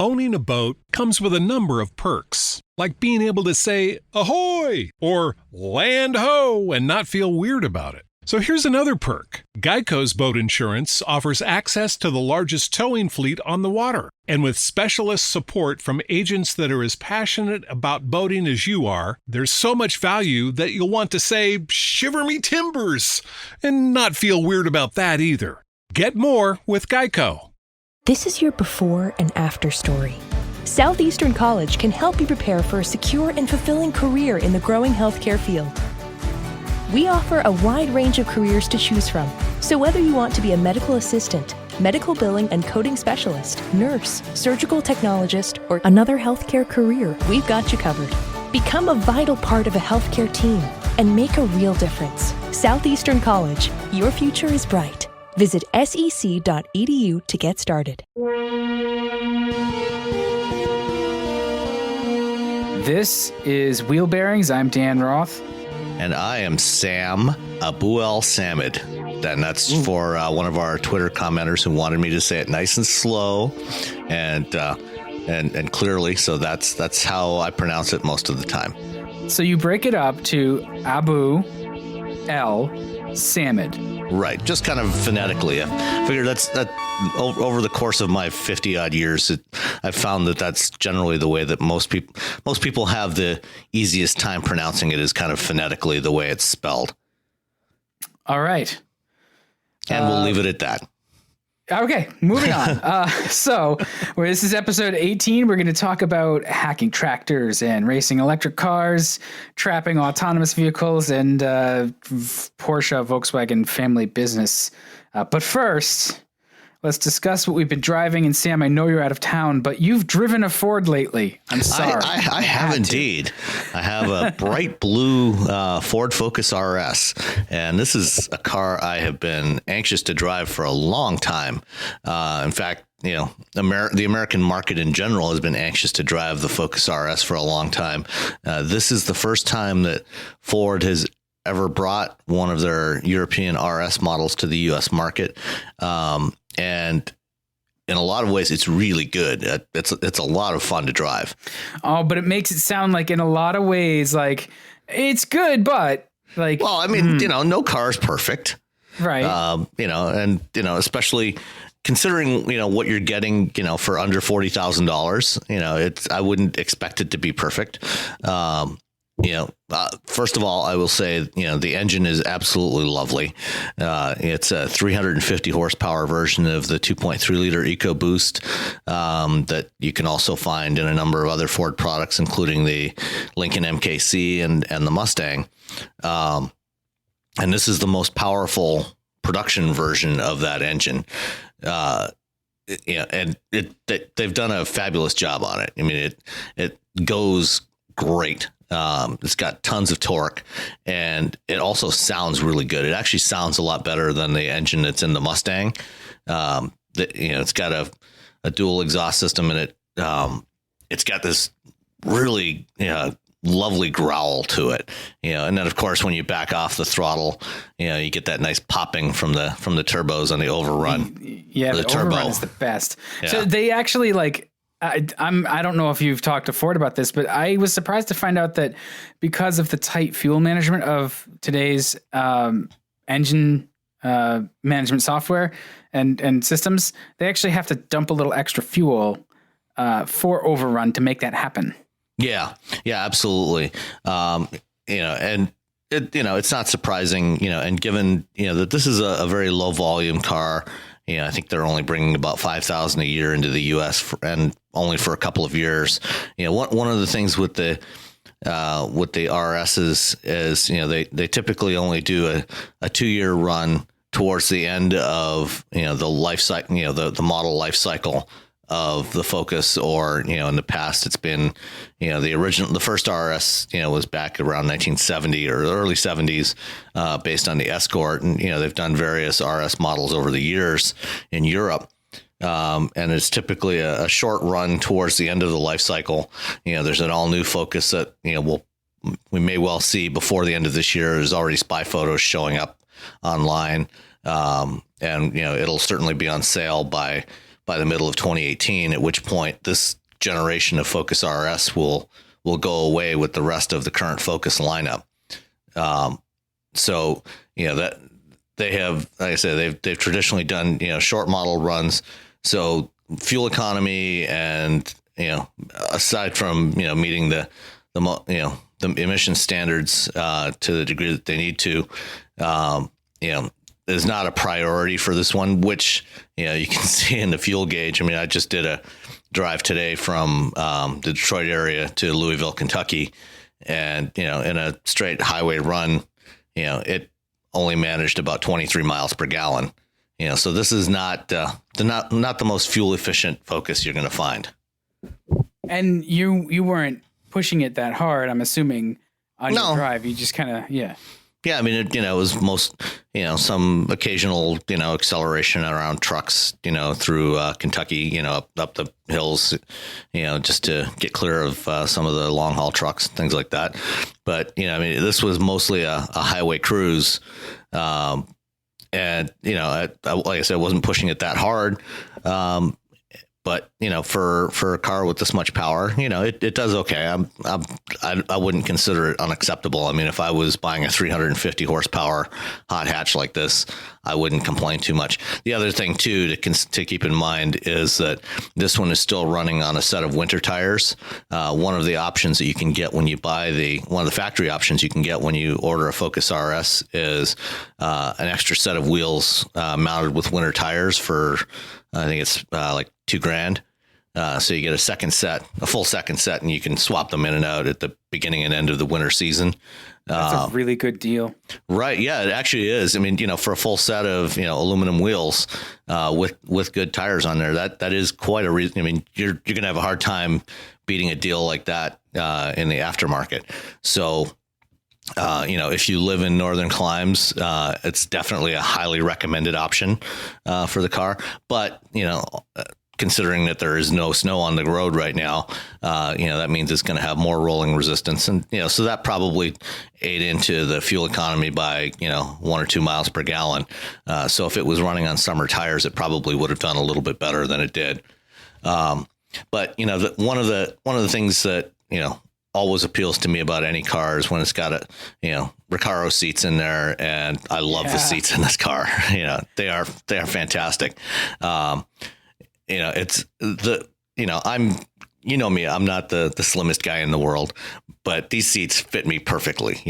Owning a boat comes with a number of perks, like being able to say ahoy or land ho and not feel weird about it. So here's another perk. Geico's boat insurance offers access to the largest towing fleet on the water. And with specialist support from agents that are as passionate about boating as you are, there's so much value that you'll want to say, shiver me timbers, and not feel weird about that either. Get more with Geico. This is your before and after story. Southeastern College can help you prepare for a secure and fulfilling career in the growing healthcare field. We offer a wide range of careers to choose from. So whether you want to be a medical assistant, medical billing and coding specialist, nurse, surgical technologist, or another healthcare career, we've got you covered. Become a vital part of a healthcare team and make a real difference. Southeastern College, your future is bright. Visit sec.edu to get started. This is Wheelbearings. I'm Dan Roth. And I am Sam Abuel Samid. And that's for one of our Twitter commenters who wanted me to say it nice and slow and clearly. So that's how I pronounce it most of the time. So you break it up to Abu El Samid. Right, just kind of phonetically. I figured that over the course of my 50-odd years, I've found that that's generally the way that most people have the easiest time pronouncing it, is kind of phonetically the way it's spelled. All right. And we'll leave it at that. Okay, moving on. So this is episode 18. We're going to talk about hacking tractors and racing electric cars, trapping autonomous vehicles, and Porsche Volkswagen family business. But first, let's discuss what we've been driving. And Sam, I know you're out of town, but you've driven a Ford lately. I'm sorry. I have indeed. I have a bright blue Ford Focus RS, and this is a car I have been anxious to drive for a long time. In fact, the American market in general has been anxious to drive the Focus RS for a long time. This is the first time that Ford has ever brought one of their European RS models to the U.S. market. And in a lot of ways, it's really good. It's a lot of fun to drive. Oh, but it makes it sound like in a lot of ways, like it's good, but like, well, I mean, no car is perfect. Right. Especially considering, what you're getting, for under $40,000, I wouldn't expect it to be perfect. First of all, I will say, the engine is absolutely lovely. It's a 350 horsepower version of the 2.3 liter EcoBoost that you can also find in a number of other Ford products, including the Lincoln MKC and the Mustang. And this is the most powerful production version of that engine. And they've done a fabulous job on it. I mean, it goes great. It's got tons of torque, and it also sounds really good. It actually sounds a lot better than the engine that's in the Mustang. It's got a dual exhaust system, and it's got this really lovely growl to it. And then of course when you back off the throttle, you get that nice popping from the turbos on the overrun. Yeah, the overrun is the best. Yeah. So they actually I don't know if you've talked to Ford about this, but I was surprised to find out that because of the tight fuel management of today's engine management software and systems, they actually have to dump a little extra fuel for overrun to make that happen. Yeah, absolutely. And it's not surprising, and given, that this is a very low volume car. I think they're only bringing about 5,000 a year into the U.S. and only for a couple of years. One of the things with the RSs is, they typically only do a 2-year run towards the end of, the life cycle, the model life cycle of the Focus, or, in the past it's been, the first RS, was back around 1970 or the early 70s, based on the Escort. And, they've done various RS models over the years in Europe. And it's typically a short run towards the end of the life cycle. There's an all new Focus that, we may well see before the end of this year. There's already spy photos showing up online. And, it'll certainly be on sale by by the middle of 2018, at which point this generation of Focus RS will go away with the rest of the current Focus lineup. So, that they have, like I said, they've traditionally done, short model runs. So fuel economy and, aside from, meeting the emission standards to the degree that they need to, is not a priority for this one, which, you can see in the fuel gauge. I mean, I just did a drive today from the Detroit area to Louisville, Kentucky. And, in a straight highway run, it only managed about 23 miles per gallon. So this is not the most fuel efficient Focus you're going to find. And you weren't pushing it that hard, I'm assuming, on your drive. You just kind of, Yeah, I mean, it was most, some occasional, acceleration around trucks, through Kentucky, up the hills, just to get clear of some of the long haul trucks, things like that. But, I mean, this was mostly a highway cruise. And, like I said, I wasn't pushing it that hard. But, for a car with this much power, it does okay. I wouldn't consider it unacceptable. I mean, if I was buying a 350 horsepower hot hatch like this, I wouldn't complain too much. The other thing, too, to keep in mind is that this one is still running on a set of winter tires. One of the options that you can get when you buy one of the factory options you can get when you order a Focus RS is an extra set of wheels mounted with winter tires for, I think it's like $2,000. So you get a full second set, and you can swap them in and out at the beginning and end of the winter season. That's a really good deal. Right. Yeah, it actually is. I mean, for a full set of, aluminum wheels with good tires on there, that is quite a reason. I mean, you're going to have a hard time beating a deal like that in the aftermarket. So, if you live in northern climes, it's definitely a highly recommended option for the car. But, considering that there is no snow on the road right now, that means it's going to have more rolling resistance. And, so that probably ate into the fuel economy by, 1 or 2 miles per gallon. So if it was running on summer tires, it probably would have done a little bit better than it did. But, one of the things that, always appeals to me about any car is when it's got Recaro seats in there, and I love the seats in this car. They are fantastic. It's I'm me, I'm not the slimmest guy in the world, but these seats fit me perfectly.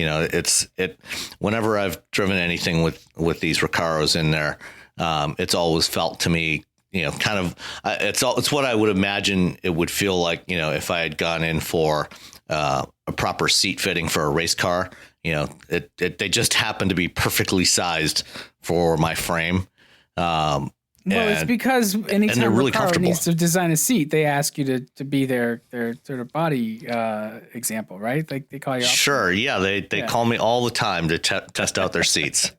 Whenever I've driven anything with these Recaros in there, it's always felt to me, it's what I would imagine it would feel like, if I had gone in for a proper seat fitting for a race car. They just happen to be perfectly sized for my frame. Well, it's because anytime really Recaro needs to design a seat, they ask you to be their sort of body example, right? Like they call you. Sure, yeah, they call me all the time to test out their seats.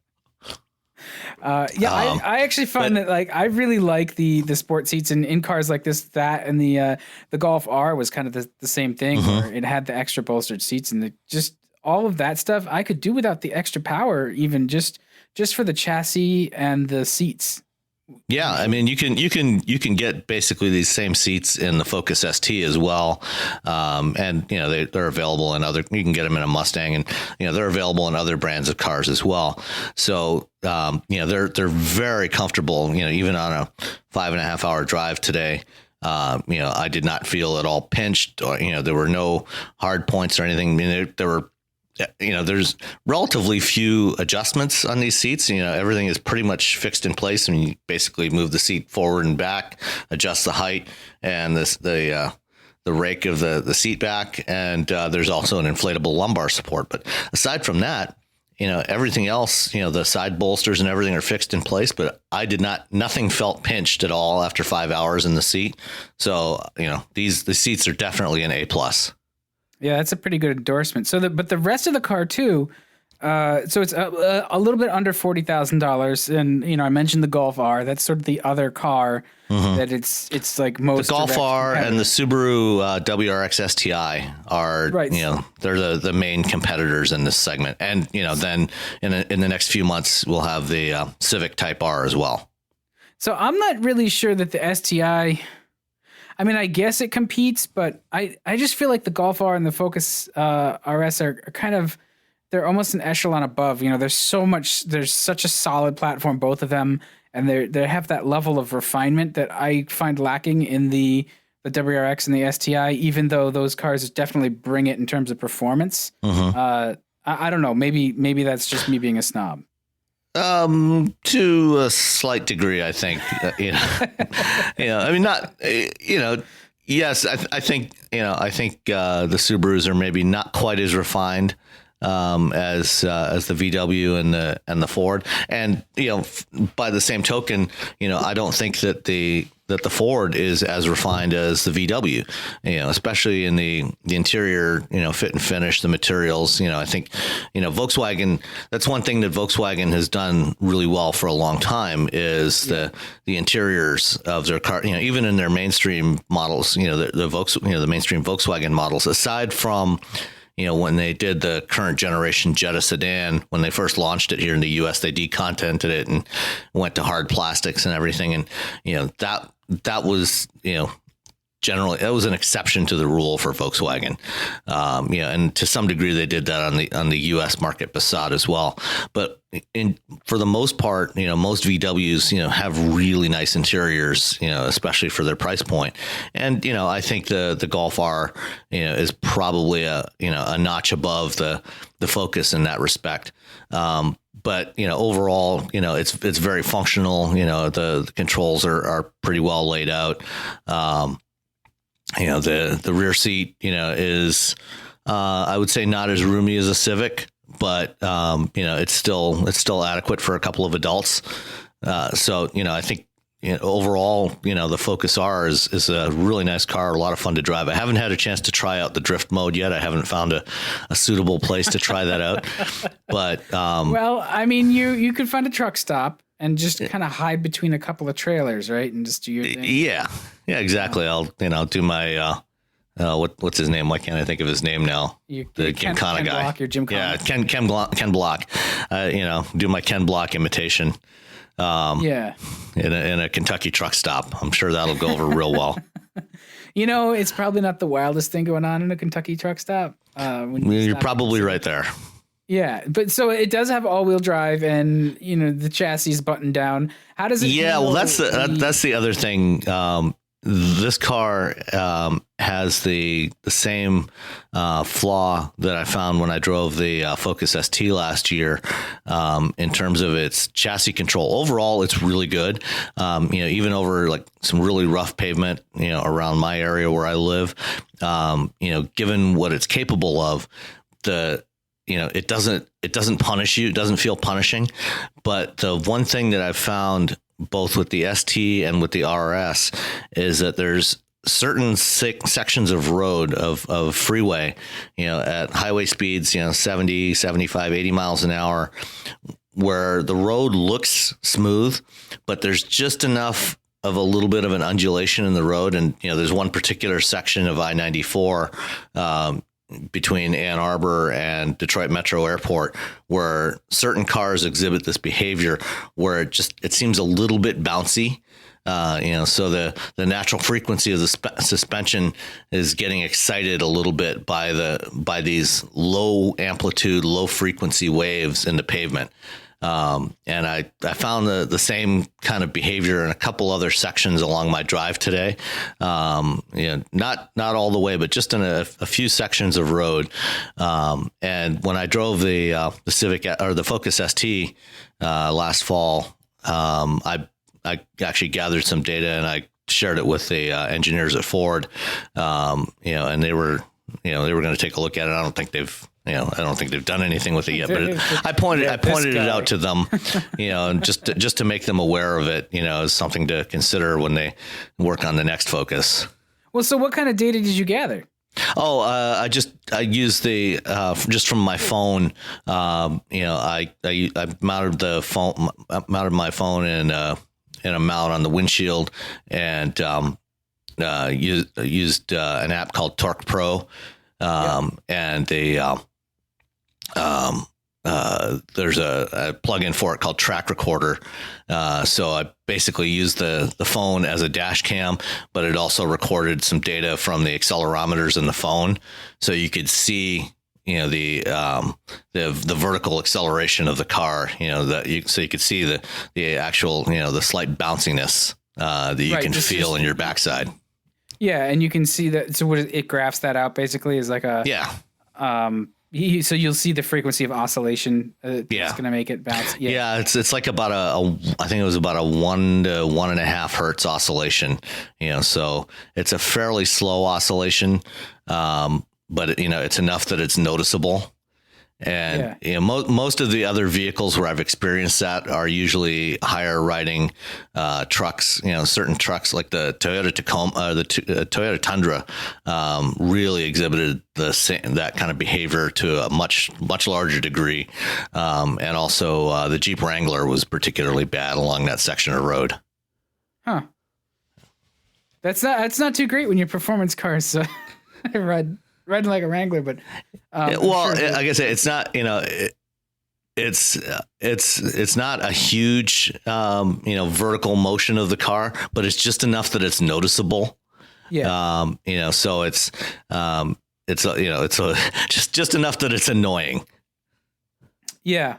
I actually find that I really like the sport seats in cars like this. That and the Golf R was kind of the same thing, where it had the extra bolstered seats, and just all of that stuff I could do without the extra power, even just for the chassis and the seats. Yeah, I mean, you can get basically these same seats in the Focus ST as well, and they're available in other. You can get them in a Mustang, and they're available in other brands of cars as well. So they're very comfortable. Even on a 5.5 hour drive today, I did not feel at all pinched, or there were no hard points or anything. I mean, there were. There's relatively few adjustments on these seats. Everything is pretty much fixed in place. I mean, you basically move the seat forward and back, adjust the height and the rake of the seat back. And there's also an inflatable lumbar support. But aside from that, everything else, the side bolsters and everything are fixed in place. But nothing felt pinched at all after 5 hours in the seat. So, the seats are definitely an A+. Yeah, that's a pretty good endorsement. But the rest of the car too. So it's a little bit under $40,000, and I mentioned the Golf R. That's sort of the other car that it's like most. The Golf R and the Subaru WRX STI are they're the main competitors in this segment, and then in the next few months we'll have the Civic Type R as well. So I'm not really sure that the STI. I mean, I guess it competes, but I just feel like the Golf R and the Focus RS are kind of, they're almost an echelon above. You know, there's such a solid platform, both of them, and they have that level of refinement that I find lacking in the WRX and the STI, even though those cars definitely bring it in terms of performance. I don't know. Maybe that's just me being a snob. To a slight degree, I think, I mean, not, yes, I think the Subarus are maybe not quite as refined, as the VW and the Ford. And, by the same token, I don't think that the Ford is as refined as the VW, especially in the interior, fit and finish, the materials. I think, Volkswagen, that's one thing that Volkswagen has done really well for a long time is the interiors of their car, even in their mainstream models, the mainstream Volkswagen models, aside from, when they did the current generation Jetta sedan, when they first launched it here in the U.S., they decontented it and went to hard plastics and everything. And, that was, generally, that was an exception to the rule for Volkswagen. And to some degree they did that on the U.S. market Passat as well. But for the most part, most VWs, have really nice interiors, especially for their price point. And, I think the Golf R, is probably a notch above the Focus in that respect. But, overall, it's very functional. The controls are pretty well laid out. The rear seat, is, I would say not as roomy as a Civic, but, it's still adequate for a couple of adults. So, I think, overall, the Focus R is a really nice car, a lot of fun to drive. I haven't had a chance to try out the drift mode yet. I haven't found a suitable place to try that out. But well, I mean, you could find a truck stop and just kind of hide between a couple of trailers, right? And just do your thing. Yeah, exactly. I'll do my what's his name? Why can't I think of his name now? The Ken guy. Block, your Jim Connor. Yeah, Ken Block. Do my Ken Block imitation. In a Kentucky truck stop. I'm sure that'll go over real well. It's probably not the wildest thing going on in a Kentucky truck stop. You're probably right there. Yeah, but so it does have all-wheel drive, and the chassis is buttoned down. How does it? Yeah, well, that's the other thing. This car has the same flaw that I found when I drove the Focus ST last year in terms of its chassis control. Overall, it's really good. Even over like some really rough pavement, around my area where I live, given what it's capable of, it doesn't punish you. It doesn't feel punishing. But the one thing that I've found both with the ST and with the RS is that there's certain sections of road of freeway, at highway speeds, 70, 75, 80 miles an hour, where the road looks smooth, but there's just enough of a little bit of an undulation in the road. And, there's one particular section of I-94, between Ann Arbor and Detroit Metro Airport, where certain cars exhibit this behavior where it seems a little bit bouncy. So the natural frequency of the suspension is getting excited a little bit by these low amplitude, low frequency waves in the pavement. And I found the same kind of behavior in a couple other sections along my drive today. Not all the way, but just in a few sections of road. And when I drove the Civic or the Focus ST last fall, I actually gathered some data and I shared it with the engineers at Ford. And they were going to take a look at it. I don't think they've done anything with it yet, but I pointed it out to them, and just to make them aware of it, as something to consider when they work on the next Focus. Well, so what kind of data did you gather? Oh, I used the just from my phone. I mounted my phone in a mount on the windshield, and used an app called Torque Pro, and there's a plugin for it called Track Recorder. So I basically used the phone as a dash cam, but it also recorded some data from the accelerometers in the phone, so you could see, the vertical acceleration of the car. So you could see the actual, the slight bounciness that you can feel in your backside. Yeah, and you can see that. So what it graphs that out basically is like a so you'll see the frequency of oscillation. It's going to make it bounce. Yeah, it's like about I think it was about a 1 to 1.5 hertz oscillation. So it's a fairly slow oscillation, but it's enough that it's noticeable. And most of the other vehicles where I've experienced that are usually higher riding trucks. Certain trucks like the Toyota Tacoma, the Toyota Tundra, really exhibited that kind of behavior to a much much larger degree. And also the Jeep Wrangler was particularly bad along that section of road. Huh. That's not too great when your performance cars. So I riding like a Wrangler, but like I said, it's not, it's not a huge vertical motion of the car, but it's just enough that it's noticeable. So it's just enough that it's annoying. Yeah.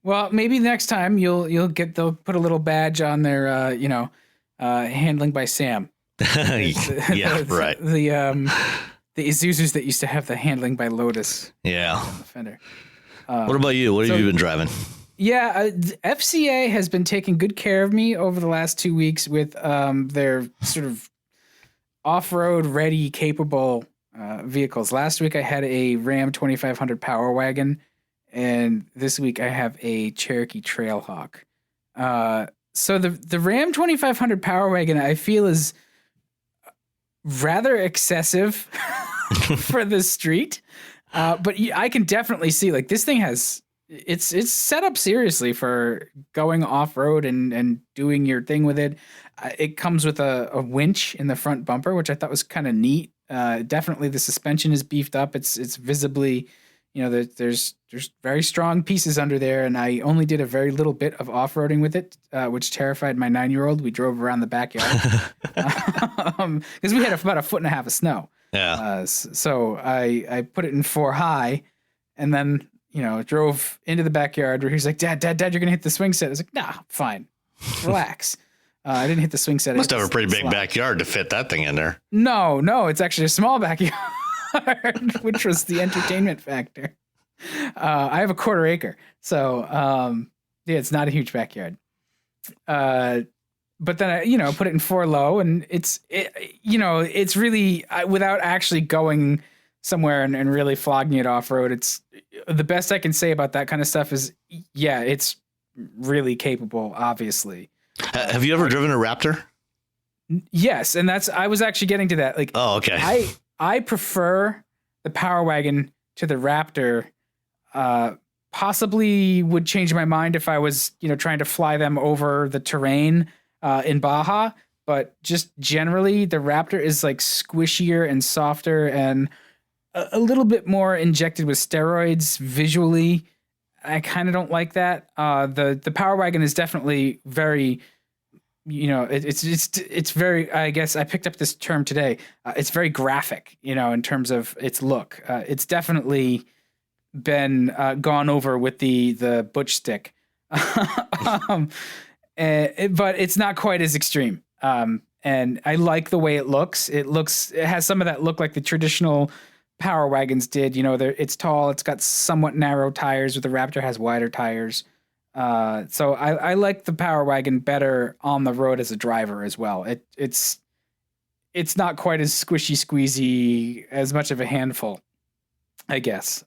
Well, maybe next time they'll put a little badge on their handling by Sam. Right. The Isuzus that used to have the handling by Lotus. Yeah. On the fender. What about you? What have you been driving? Yeah, FCA has been taking good care of me over the last 2 weeks with their sort of off-road ready, capable vehicles. Last week I had a Ram 2500 Power Wagon, and this week I have a Cherokee Trailhawk. So the Ram 2500 Power Wagon I feel is rather excessive for the street, but I can definitely see like this thing it's set up seriously for going off road and doing your thing with it. It comes with a winch in the front bumper, which I thought was kind of neat. Definitely the suspension is beefed up. It's visibly, there's very strong pieces under there, and I only did a very little bit of off-roading with it, which terrified my 9-year-old. We drove around the backyard because we had about 1.5 feet of snow. Yeah. So I put it in 4 high, and then drove into the backyard where he's like, Dad, you're gonna hit the swing set. I was like, nah, fine, relax. I didn't hit the swing set. Must have a pretty big backyard to fit that thing in there. No, it's actually a small backyard. Which was the entertainment factor. I have a 1/4 acre, so it's not a huge backyard. But then I put it in 4 low, and it's really without actually going somewhere and really flogging it off road. It's the best I can say about that kind of stuff is it's really capable. Obviously, have you ever driven a Raptor? Yes, and I was actually getting to that. Like, oh, okay. I prefer the Power Wagon to the Raptor. Possibly would change my mind if I was, trying to fly them over the terrain in Baja. But just generally, the Raptor is like squishier and softer and a little bit more injected with steroids visually. I kind of don't like that. The Power Wagon is definitely very. It's very, I guess I picked up this term today. It's very graphic, in terms of its look. It's definitely been gone over with the butch stick, but it's not quite as extreme. And I like the way it looks. It has some of that look like the traditional Power Wagons did. It's tall. It's got somewhat narrow tires, where the Raptor has wider tires. So I like the Power Wagon better on the road as a driver as well. It's not quite as squishy squeezy, as much of a handful, I guess.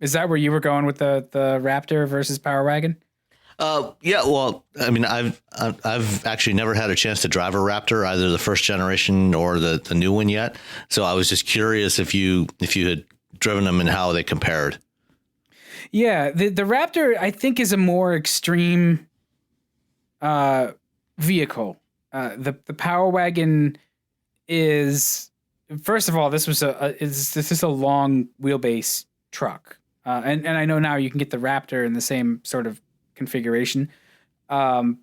Is that where you were going with the Raptor versus Power Wagon? Yeah. Well, I mean, I've actually never had a chance to drive a Raptor, either the first generation or the new one yet. So I was just curious if you had driven them and how they compared. Yeah, the Raptor, I think, is a more extreme vehicle. The Power Wagon is, first of all, this is a long wheelbase truck. And I know now you can get the Raptor in the same sort of configuration. The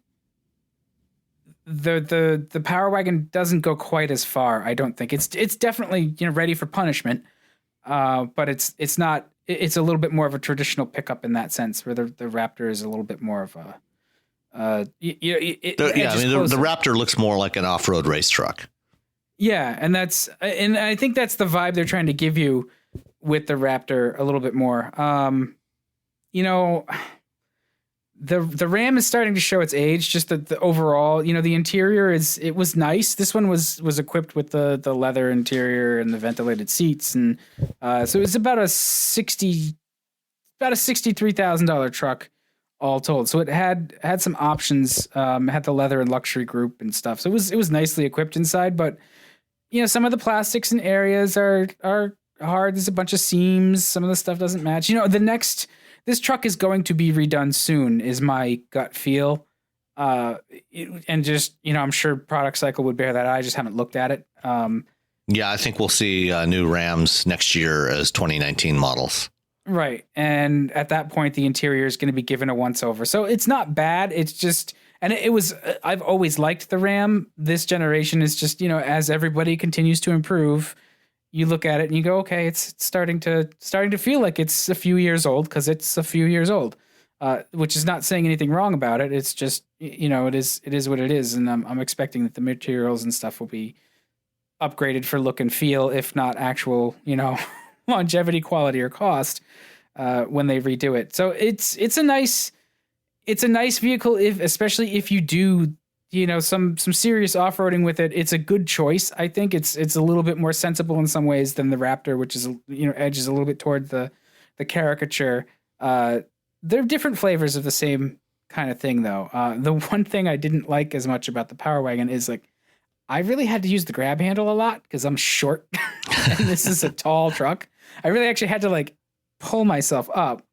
Power Wagon doesn't go quite as far. I don't think it's definitely ready for punishment, but it's not. It's a little bit more of a traditional pickup in that sense, where the Raptor is a little bit more of a. The Raptor looks more like an off-road race truck. Yeah, and I think that's the vibe they're trying to give you with the Raptor a little bit more. The Ram is starting to show its age. Just the overall, the interior was nice. This one was equipped with the leather interior and the ventilated seats, and so it's about a $63,000 truck all told. So it had some options. It had the leather and luxury group and stuff. So it was nicely equipped inside, but some of the plastics and areas are hard. There's a bunch of seams. Some of the stuff doesn't match. This truck is going to be redone soon, is my gut feel. I'm sure Product Cycle would bear that out. I just haven't looked at it. Yeah, I think we'll see new Rams next year as 2019 models. Right. And at that point, the interior is going to be given a once over. So it's not bad. It's just, and it was, I've always liked the Ram. This generation is just, as everybody continues to improve, you look at it and you go, okay, it's starting to feel like it's a few years old, because it's a few years old, which is not saying anything wrong about it. It's just, it is what it is. And I'm expecting that the materials and stuff will be upgraded for look and feel, if not actual, longevity, quality, or cost when they redo it. So it's a nice vehicle, especially if you do some serious off-roading with it. It's a good choice. I think it's a little bit more sensible in some ways than the Raptor, which is edges a little bit toward the caricature. They're different flavors of the same kind of thing, though. The one thing I didn't like as much about the Power Wagon is I really had to use the grab handle a lot because I'm short and this is a tall truck. I really actually had to pull myself up.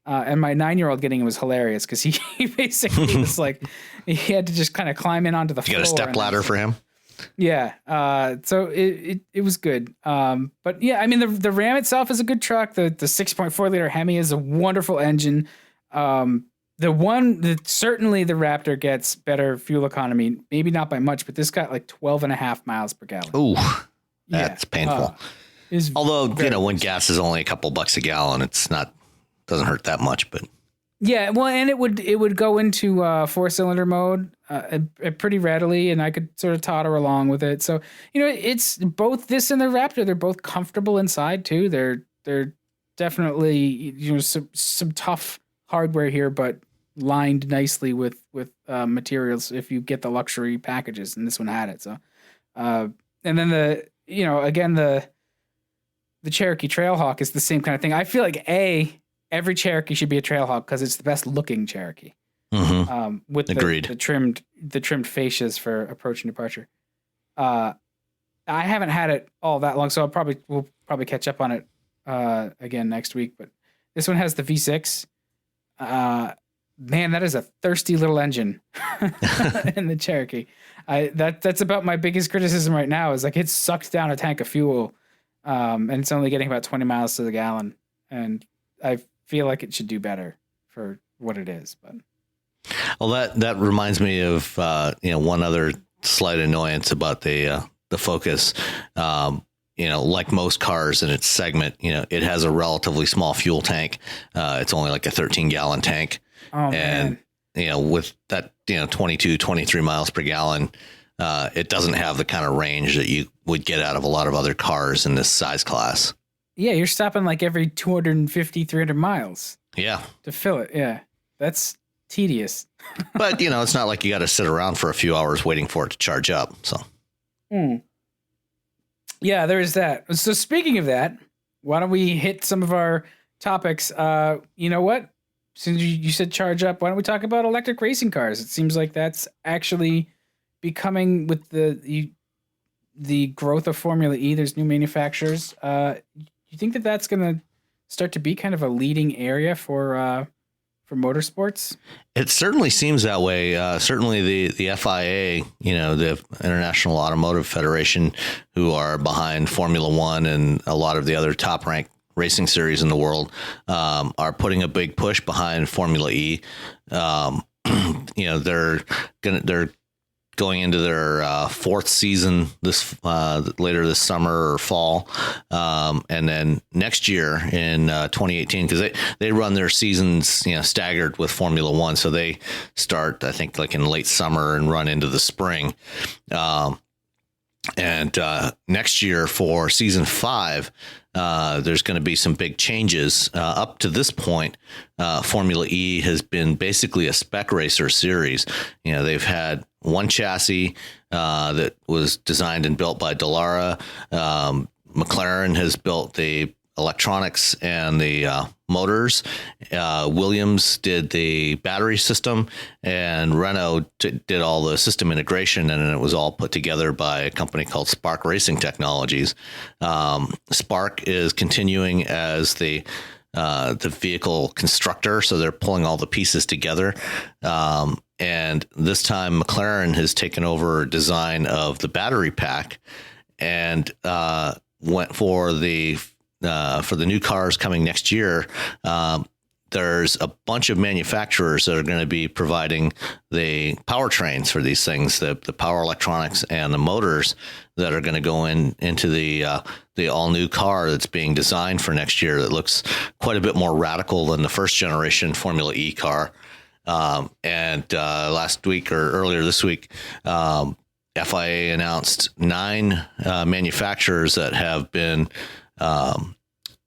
And my 9-year-old getting it was hilarious because he basically was he had to just kind of climb in onto the floor. You got a step ladder for him? Yeah. So it was good. But yeah, I mean, the Ram itself is a good truck. The 6.4 liter Hemi is a wonderful engine. Certainly the Raptor gets better fuel economy, maybe not by much, but this got 12.5 miles per gallon. Ooh, that's painful. Although, when gas is only a couple bucks a gallon, doesn't hurt that much, but yeah, well, and it would go into 4-cylinder mode pretty readily, and I could sort of totter along with it. So it's both this and the Raptor. They're both comfortable inside too. They're definitely some tough hardware here, but lined nicely with materials if you get the luxury packages, and this one had it. So and then the Cherokee Trailhawk is the same kind of thing. I feel like every Cherokee should be a Trailhawk because it's the best looking Cherokee. Mm-hmm. With Agreed. the trimmed fascias for approach and departure. I haven't had it all that long, so we'll probably catch up on it again next week. But this one has the V6. Man, that is a thirsty little engine in the Cherokee. That's about my biggest criticism right now is it sucked down a tank of fuel, and it's only getting about 20 miles to the gallon, and I feel like it should do better for what it is. But well, that reminds me of one other slight annoyance about the Focus. Like most cars in its segment, it has a relatively small fuel tank. It's only a 13-gallon tank. Oh, man. And with that 22, 23 miles per gallon, it doesn't have the kind of range that you would get out of a lot of other cars in this size class. Yeah, you're stopping every 250, 300 miles. Yeah. To fill it. Yeah. That's tedious. But, it's not like you got to sit around for a few hours waiting for it to charge up. So. Yeah, there is that. So speaking of that, why don't we hit some of our topics? You know what? Since you said charge up, why don't we talk about electric racing cars? It seems like that's actually becoming with the growth of Formula E. There's new manufacturers. You think that that's going to start to be kind of a leading area for motorsports? It certainly seems that way. Certainly the FIA, the International Automotive Federation, who are behind Formula One and a lot of the other top ranked racing series in the world, are putting a big push behind Formula E. They're going into their fourth season this later this summer or fall, and then next year in 2018, because they run their seasons staggered with Formula One, so they start I think like in late summer and run into the spring. And next year for season 5, there's going to be some big changes. Up to this point, Formula E has been basically a spec racer series. They've had one chassis that was designed and built by Dallara. McLaren has built the electronics and the motors. Williams did the battery system, and Renault did all the system integration, and it was all put together by a company called Spark Racing Technologies. Spark is continuing as the vehicle constructor, so they're pulling all the pieces together. And this time McLaren has taken over design of the battery pack and went for the new cars coming next year. There's a bunch of manufacturers that are going to be providing the powertrains for these things, the power electronics and the motors that are going to go into the all new car that's being designed for next year. That looks quite a bit more radical than the first generation Formula E car. And last week or earlier this week, FIA announced 9 manufacturers that have been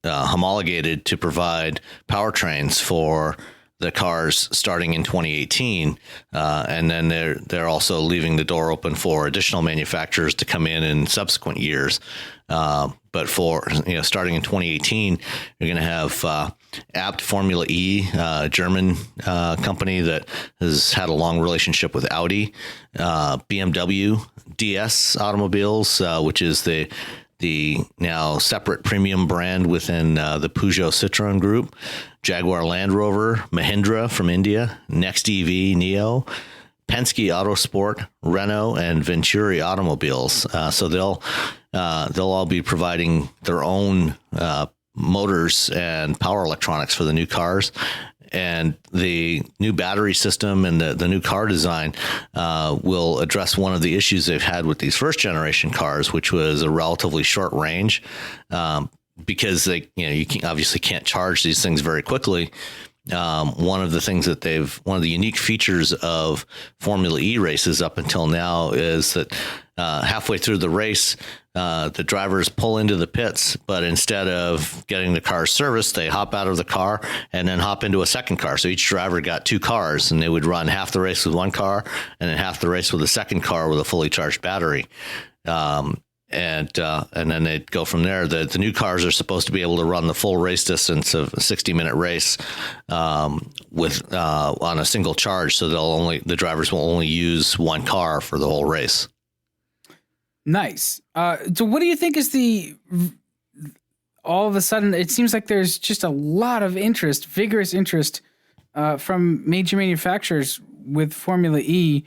homologated to provide powertrains for the cars starting in 2018, and then they're also leaving the door open for additional manufacturers to come in subsequent years. But for starting in 2018, you're going to have Abt Formula E, a German company that has had a long relationship with Audi, BMW, DS Automobiles, which is the now separate premium brand within the Peugeot Citroën group, Jaguar Land Rover, Mahindra from India, Next EV, Neo, Penske Autosport, Renault, and Venturi Automobiles. So they'll all be providing their own motors and power electronics for the new cars. And the new battery system and the new car design will address one of the issues they've had with these first generation cars, which was a relatively short range, because you obviously can't charge these things very quickly. One of the unique features of Formula E races up until now is that halfway through the race, the drivers pull into the pits, but instead of getting the car serviced, they hop out of the car and then hop into a second car. So each driver got 2 cars, and they would run half the race with one car and then half the race with a second car with a fully charged battery. And then they'd go from there. The new cars are supposed to be able to run the full race distance of a 60-minute race with on a single charge. So the drivers will only use one car for the whole race. Nice. So what do you think is all of a sudden, it seems like there's just a lot of interest, vigorous interest from major manufacturers with Formula E.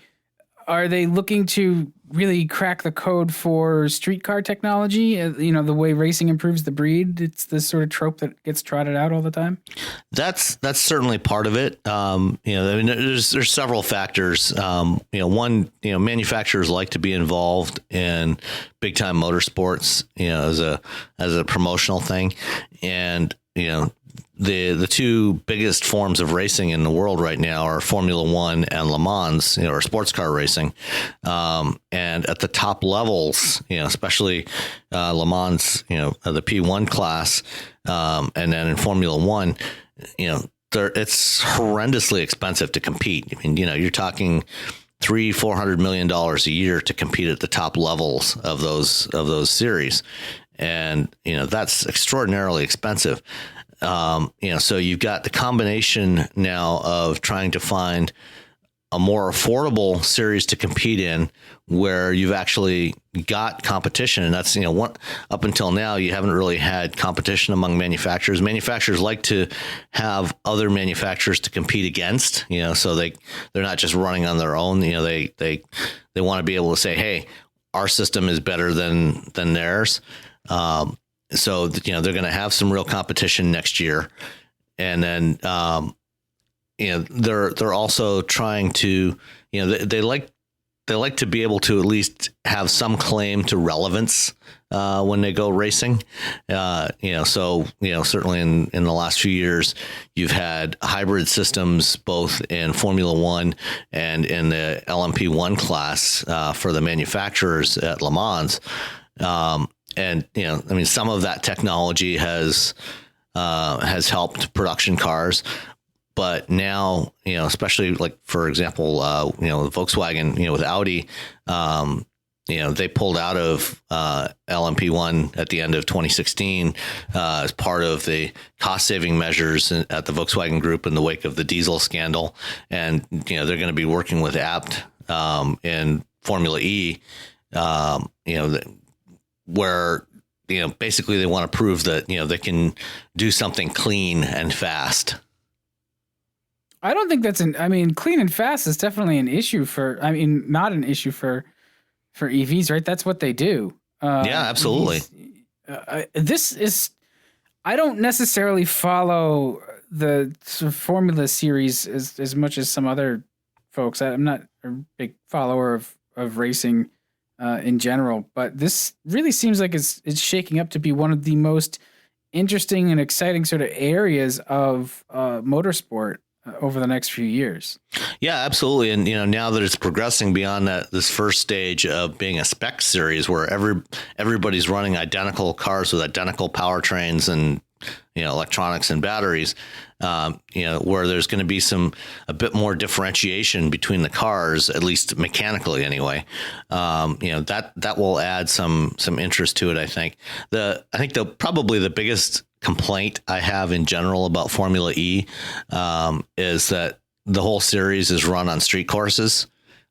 Are they looking to really crack the code for street car technology? The way racing improves the breed. It's this sort of trope that gets trotted out all the time. That's certainly part of it. There's several factors. One, manufacturers like to be involved in big time motorsports, as a promotional thing. And, the 2 biggest forms of racing in the world right now are Formula One and Le Mans, or sports car racing. And at the top levels, especially Le Mans, the P1 class, and then in Formula One, it's horrendously expensive to compete. I mean, you're talking $300-400 million a year to compete at the top levels of those series, and that's extraordinarily expensive. So you've got the combination now of trying to find a more affordable series to compete in, where you've actually got competition. And that's, up until now, you haven't really had competition among manufacturers. Manufacturers like to have other manufacturers to compete against, so they're not just running on their own. They want to be able to say, hey, our system is better than theirs. so they're going to have some real competition next year, and then they're also trying to they like to be able to at least have some claim to relevance when they go racing. So certainly in the last few years, you've had hybrid systems both in Formula One and in the LMP1 class for the manufacturers at Le Mans. And some of that technology has helped production cars. But now, especially like, for example, Volkswagen, with Audi, they pulled out of LMP1 at the end of 2016 as part of the cost-saving measures at the Volkswagen Group in the wake of the diesel scandal. And, they're going to be working with Abt in Formula E, where basically they want to prove that, they can do something clean and fast. I don't think that's clean and fast is definitely an issue not an issue for EVs, right? That's what they do. Yeah, absolutely. I don't necessarily follow the sort of Formula series as much as some other folks. I'm not a big follower of racing in general, but this really seems like it's shaking up to be one of the most interesting and exciting sort of areas of motorsport over the next few years. Yeah, absolutely. And, now that it's progressing beyond this first stage of being a spec series where everybody's running identical cars with identical powertrains and, electronics and batteries, where there's going to be a bit more differentiation between the cars, at least mechanically anyway. That will add some interest to it. I think probably the biggest complaint I have in general about Formula E is that the whole series is run on street courses,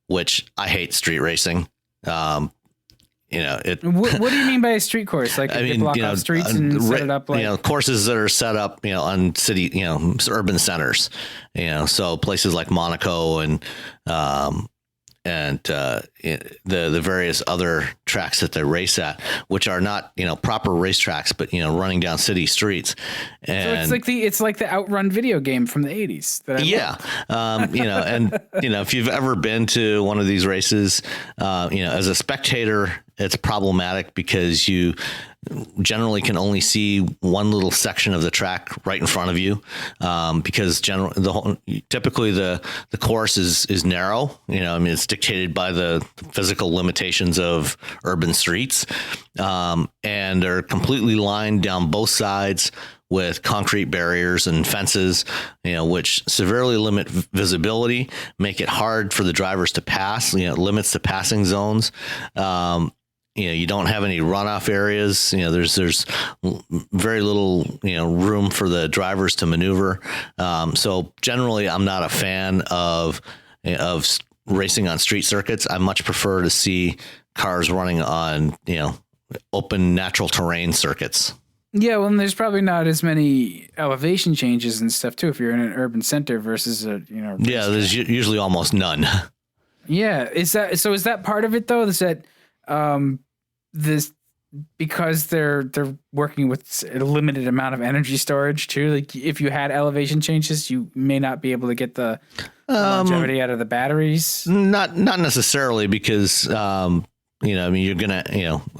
which I hate street racing. What do you mean by a street course? Like they block off streets and set it up like courses that are set up, on city, urban centers, so places like Monaco and the various other tracks that they race at, which are not, proper racetracks, but, running down city streets. And so it's like the Outrun video game from the 80s. If you've ever been to one of these races, as a spectator, it's problematic because you generally can only see one little section of the track right in front of you, because typically the course is narrow. It's dictated by the physical limitations of urban streets, and they're completely lined down both sides with concrete barriers and fences, which severely limit visibility, make it hard for the drivers to pass. It limits the passing zones. You don't have any runoff areas. There's very little, room for the drivers to maneuver. So generally, I'm not a fan of racing on street circuits. I much prefer to see cars running on, open natural terrain circuits. Yeah, well, and there's probably not as many elevation changes and stuff too if you're in an urban center versus Yeah, there's usually almost none. Yeah, is that part of it though? Is that this because they're working with a limited amount of energy storage too? Like if you had elevation changes, you may not be able to get the longevity out of the batteries. Not necessarily, because you're gonna,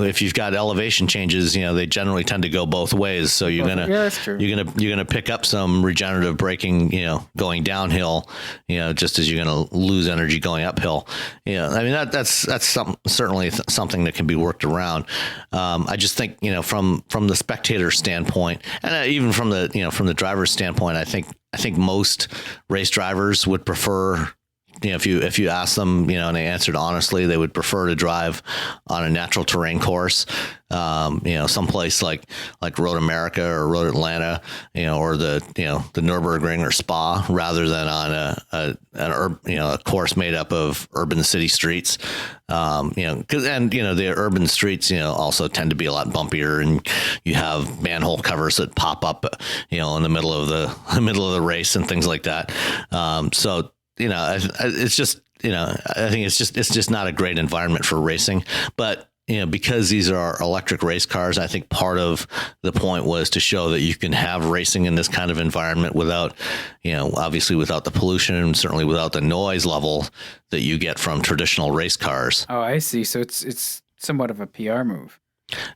if you've got elevation changes, they generally tend to go both ways. So you're gonna pick up some regenerative braking, going downhill, just as you're gonna lose energy going uphill. That's certainly something that can be worked around. I just think, from the spectator standpoint, and even from the driver's standpoint, I think most race drivers would prefer, if you ask them, and they answered honestly, they would prefer to drive on a natural terrain course, someplace like Road America or Road Atlanta, or the Nürburgring or Spa, rather than on a course made up of urban city streets. The urban streets, also tend to be a lot bumpier, and you have manhole covers that pop up, in the middle of the race and things like that. It's just, I think it's just not a great environment for racing. But because these are electric race cars, I think part of the point was to show that you can have racing in this kind of environment without, obviously without the pollution and certainly without the noise level that you get from traditional race cars. Oh, I see. So it's somewhat of a PR move.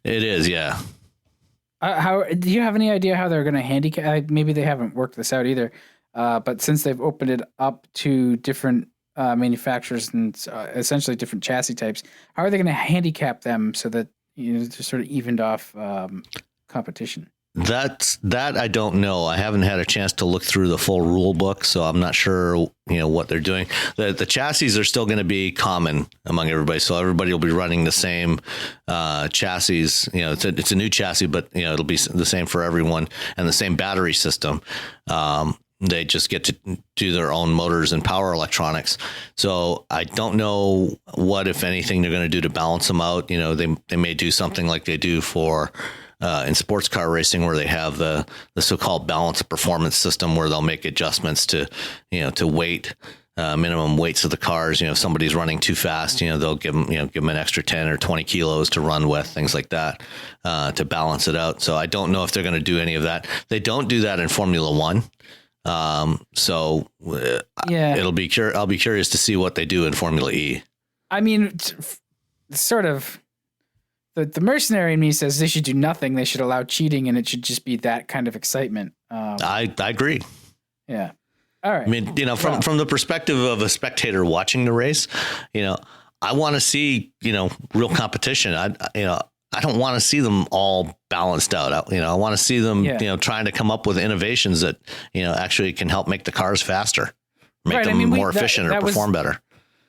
It is, yeah. How do you have any idea how they're going to handicap? Maybe they haven't worked this out either. But since they've opened it up to different manufacturers and essentially different chassis types, how are they going to handicap them so that they're sort of evened off competition? That I don't know. I haven't had a chance to look through the full rule book, so I'm not sure what they're doing. The chassis are still going to be common among everybody, so everybody will be running the same chassis. It's a new chassis, but it'll be the same for everyone, and the same battery system. They just get to do their own motors and power electronics. So I don't know what, if anything, they're going to do to balance them out. They may do something like they do for in sports car racing, where they have the so-called balanced performance system, where they'll make adjustments to weight, minimum weights of the cars. If somebody's running too fast, they'll give them an extra 10 or 20 kilos to run with, things like that, to balance it out. So I don't know if they're going to do any of that. They don't do that in Formula One. I'll be curious to see what they do in Formula E. I mean, sort of the mercenary in me says they should do nothing. They should allow cheating, and it should just be that kind of excitement. I agree. Yeah. All right. I mean, from the perspective of a spectator watching the race, I want to see, real competition. I don't want to see them all balanced out. I want to see them, trying to come up with innovations that, actually can help make the cars faster, make them more efficient or perform better.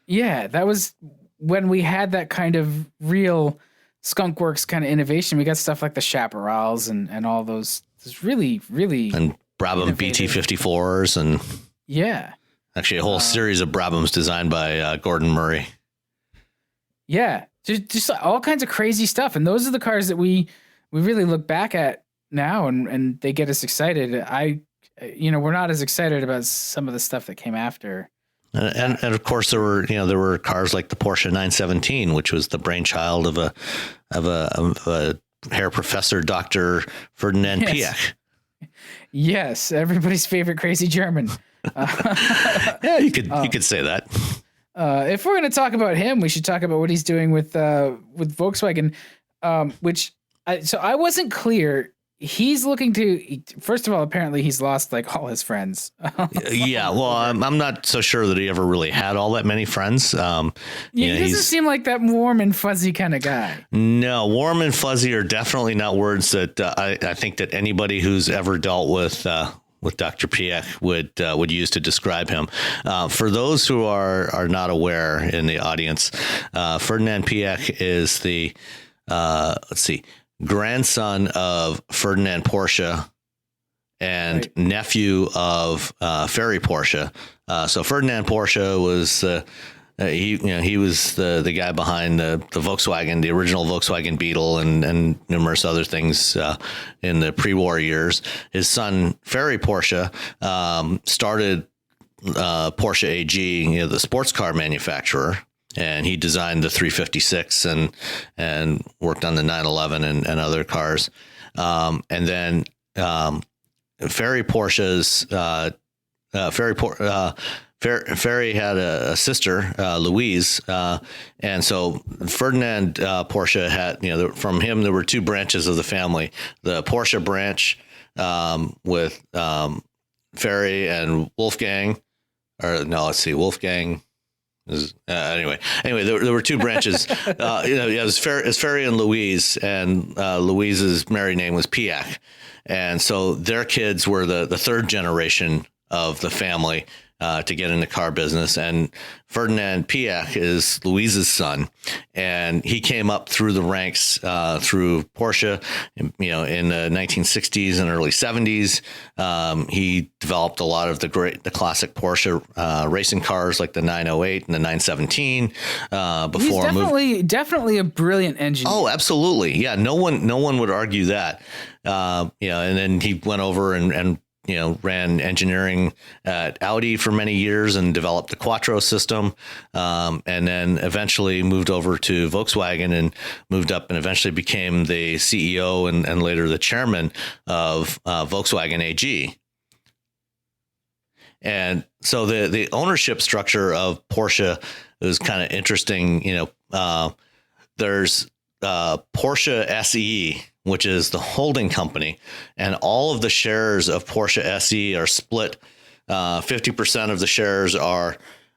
Yeah, that was when we had that kind of real Skunk Works kind of innovation. We got stuff like the Chaparrals and all those really, really. And Brabham BT54s and. Yeah. Actually, a whole series of Brabhams designed by Gordon Murray. Yeah. Just all kinds of crazy stuff. And those are the cars that we really look back at now and they get us excited. We're not as excited about some of the stuff that came after. And of course there were cars like the Porsche 917, which was the brainchild of a hair professor, Dr. Ferdinand Piech. Yes. Everybody's favorite crazy German. Yeah, you could say that. If we're going to talk about him, we should talk about what he's doing with Volkswagen, so I wasn't clear. He's looking to, first of all, apparently he's lost like all his friends. Yeah, well, I'm not so sure that he ever really had all that many friends. He doesn't seem like that warm and fuzzy kind of guy. No, warm and fuzzy are definitely not words that I think that anybody who's ever dealt with Dr. Piech would use to describe him. For those who are not aware in the audience, Ferdinand Piech is the grandson of Ferdinand Porsche and nephew of Ferry Porsche. So Ferdinand Porsche was he was the guy behind the Volkswagen, the original Volkswagen Beetle, and numerous other things in the pre-war years. His son Ferry Porsche started Porsche AG, the sports car manufacturer, and he designed the 356 and worked on the 911 and other cars. And then Ferry Porsche's Ferry had a sister, Louise, and so Ferdinand Porsche had, from him, there were two branches of the family. The Porsche branch with Ferry and Wolfgang, Wolfgang is, anyway, there were two branches. It was Ferry and Louise, and Louise's married name was Piech. And so their kids were the third generation of the family to get in the car business. And Ferdinand Piech is Louise's son, and he came up through the ranks through Porsche, in the 1960s and early 70s. He developed a lot of the classic Porsche racing cars like the 908 and the 917. He's definitely a brilliant engineer. Oh, absolutely. Yeah. No one would argue that. And then he went over and ran engineering at Audi for many years and developed the Quattro system, and then eventually moved over to Volkswagen and moved up and eventually became the CEO and later the chairman of Volkswagen AG. And so the ownership structure of Porsche is kind of interesting. There's Porsche SE, which is the holding company, and all of the shares of Porsche SE are split. 50% of the shares are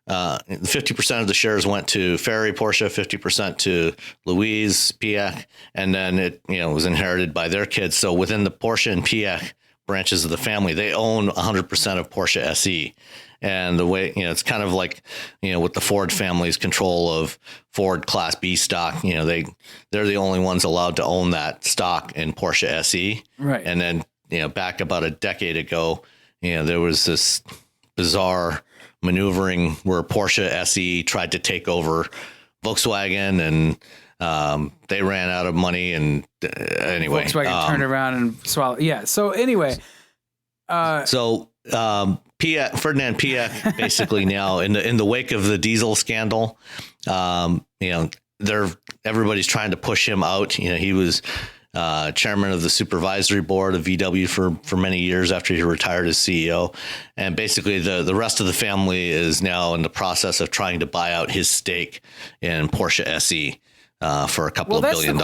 50% of the shares went to Ferry Porsche, 50% to Louise Piech, and then it was inherited by their kids. So within the Porsche and Piech branches of the family, they own 100% of Porsche SE. And the way, it's kind of like, with the Ford family's control of Ford Class B stock, they're the only ones allowed to own that stock in Porsche SE. Right. And then, back about a decade ago, there was this bizarre maneuvering where Porsche SE tried to take over Volkswagen, and they ran out of money. And anyway, Volkswagen turned around and swallowed. Yeah. So anyway, Ferdinand Piech basically now in the wake of the diesel scandal, everybody's trying to push him out. He was chairman of the supervisory board of VW for many years after he retired as CEO, and basically the rest of the family is now in the process of trying to buy out his stake in Porsche SE for a couple of $billion.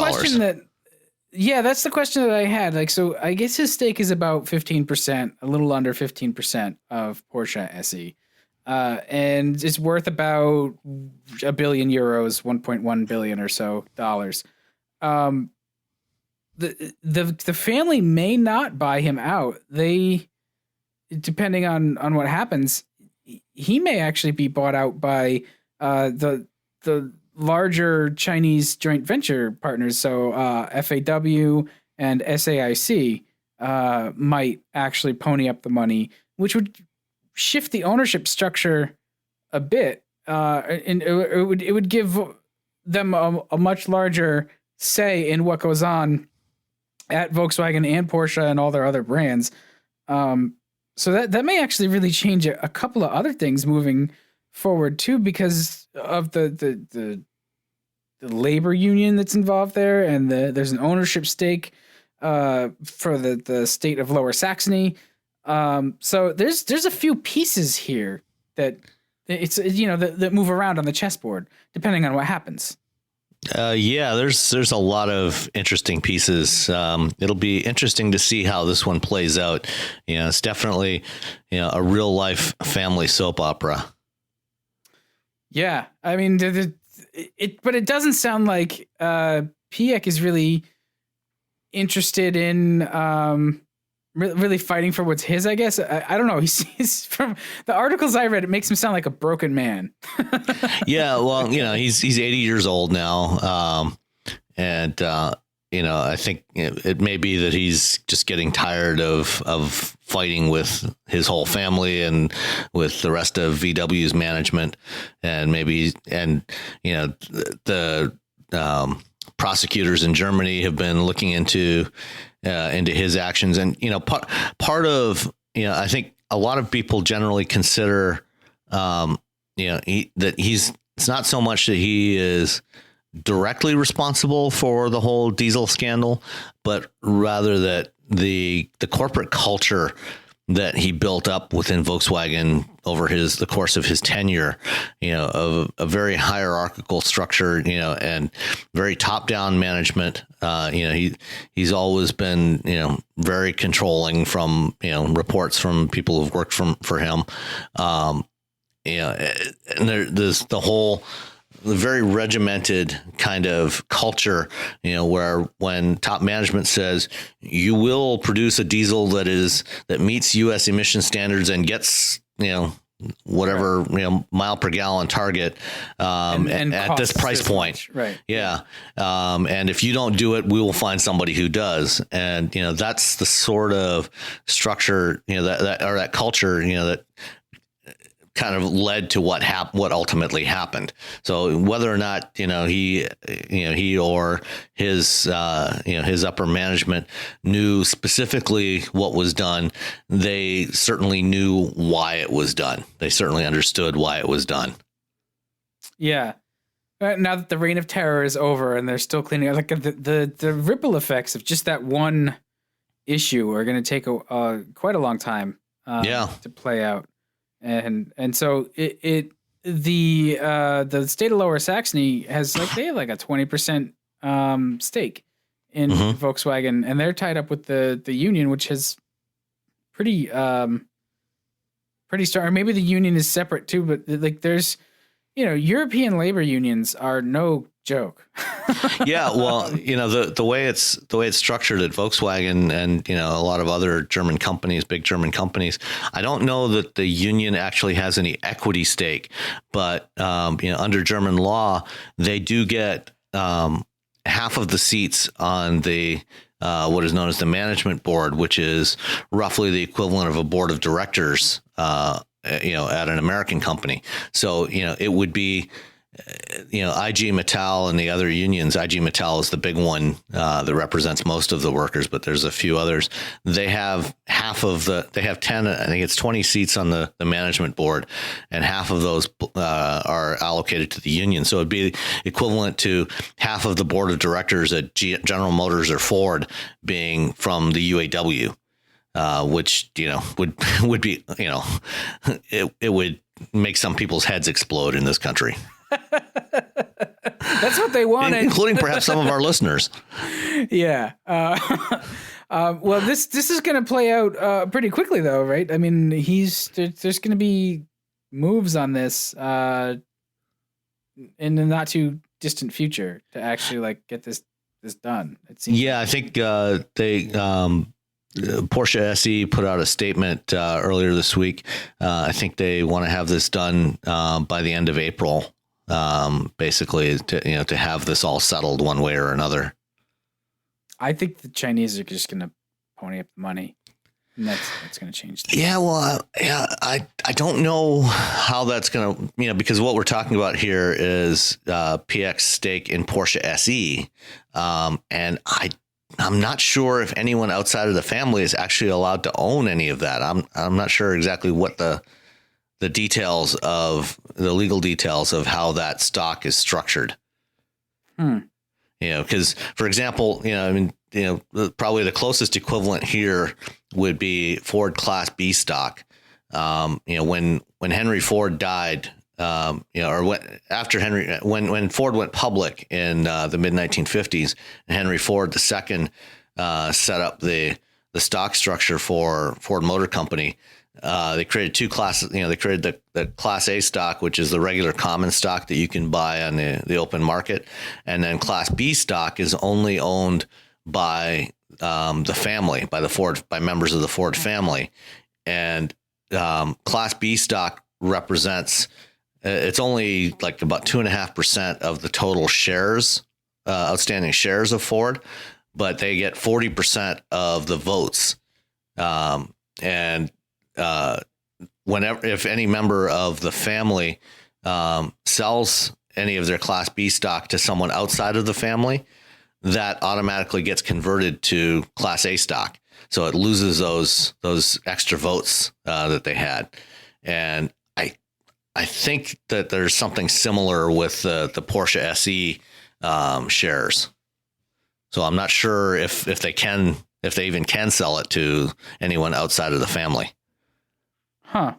That's the question that I had. Like, so I guess his stake is about 15%, a little under 15% of Porsche SE. And it's worth about €1 billion, 1.1 billion or so dollars. The family may not buy him out. Depending on what happens, he may actually be bought out by the larger Chinese joint venture partners. So FAW and SAIC might actually pony up the money, which would shift the ownership structure a bit, and it would give them a much larger say in what goes on at Volkswagen and Porsche and all their other brands. So that may actually really change a couple of other things moving forward too, because of the labor union that's involved there, and there's an ownership stake for the state of Lower Saxony. So there's a few pieces here that that move around on the chessboard depending on what happens. There's a lot of interesting pieces. It'll be interesting to see how this one plays out. It's definitely a real life family soap opera. Yeah, I mean, but it doesn't sound like Piech is really interested in really fighting for what's his, I guess. I don't know. He's from the articles I read, it makes him sound like a broken man. Yeah, well, he's 80 years old now, and I think it may be that he's just getting tired of fighting with his whole family and with the rest of VW's management, and the prosecutors in Germany have been looking into his actions, and part of I think a lot of people generally consider it's not so much that he is directly responsible for the whole diesel scandal, but rather that the corporate culture that he built up within Volkswagen over the course of his tenure, of a very hierarchical structure, and very top-down management. He's always been, very controlling from, reports from people who've worked for him. And there's the very regimented kind of culture, where when top management says you will produce a diesel that meets U.S. emission standards and gets, whatever, mile per gallon target, and at this price point. Right. Yeah. And if you don't do it, we will find somebody who does. And, that's the sort of structure, that culture, that kind of led to what ultimately happened. So whether or not, he or his upper management knew specifically what was done, they certainly knew why it was done. They certainly understood why it was done. Yeah. Now that the reign of terror is over and they're still cleaning up, like the ripple effects of just that one issue are going to take quite a long time to play out. And so the state of Lower Saxony has they have like a 20% stake in Volkswagen, and they're tied up with the union, which has pretty strong. Or maybe the union is separate too, but like there's European labor unions are no joke. Yeah, well, the way it's structured at Volkswagen and a lot of other German companies, big German companies, I don't know that the union actually has any equity stake, but under German law, they do get half of the seats on the what is known as the management board, which is roughly the equivalent of a board of directors, at an American company. So, it would be, IG Metall and the other unions. IG Metall is the big one that represents most of the workers, but there's a few others. They have they have 10, I think it's 20 seats on the management board, and half of those are allocated to the union. So it'd be equivalent to half of the board of directors at General Motors or Ford being from the UAW. Which would be it would make some people's heads explode in this country. That's what they wanted, including perhaps some of our listeners. Yeah. Well, this is going to play out pretty quickly, though, right? I mean, there's going to be moves on this in the not too distant future to actually get this done. It seems. Yeah, I think they. Porsche SE put out a statement earlier this week. I think they want to have this done by the end of April, basically to have this all settled one way or another. I think the Chinese are just going to pony up the money, and that's going to change things. Yeah, well, I don't know how that's going to, because what we're talking about here is Piech's stake in Porsche SE, and I'm not sure if anyone outside of the family is actually allowed to own any of that. I'm not sure exactly what the details of the legal details of how that stock is structured. Because for example, probably the closest equivalent here would be Ford Class B stock. When Henry Ford died, when Ford went public in the mid 1950s, and Henry Ford II set up the stock structure for Ford Motor Company. They created two classes. They created the Class A stock, which is the regular common stock that you can buy on the open market, and then Class B stock is only owned by the family, by members of the Ford family, and Class B stock represents. It's only like about 2.5% of the total shares, outstanding shares of Ford, but they get 40% of the votes. If any member of the family sells any of their Class B stock to someone outside of the family, that automatically gets converted to Class A stock. So it loses those extra votes that they had, and I think that there's something similar with the Porsche SE shares. So I'm not sure if they even can sell it to anyone outside of the family. Huh.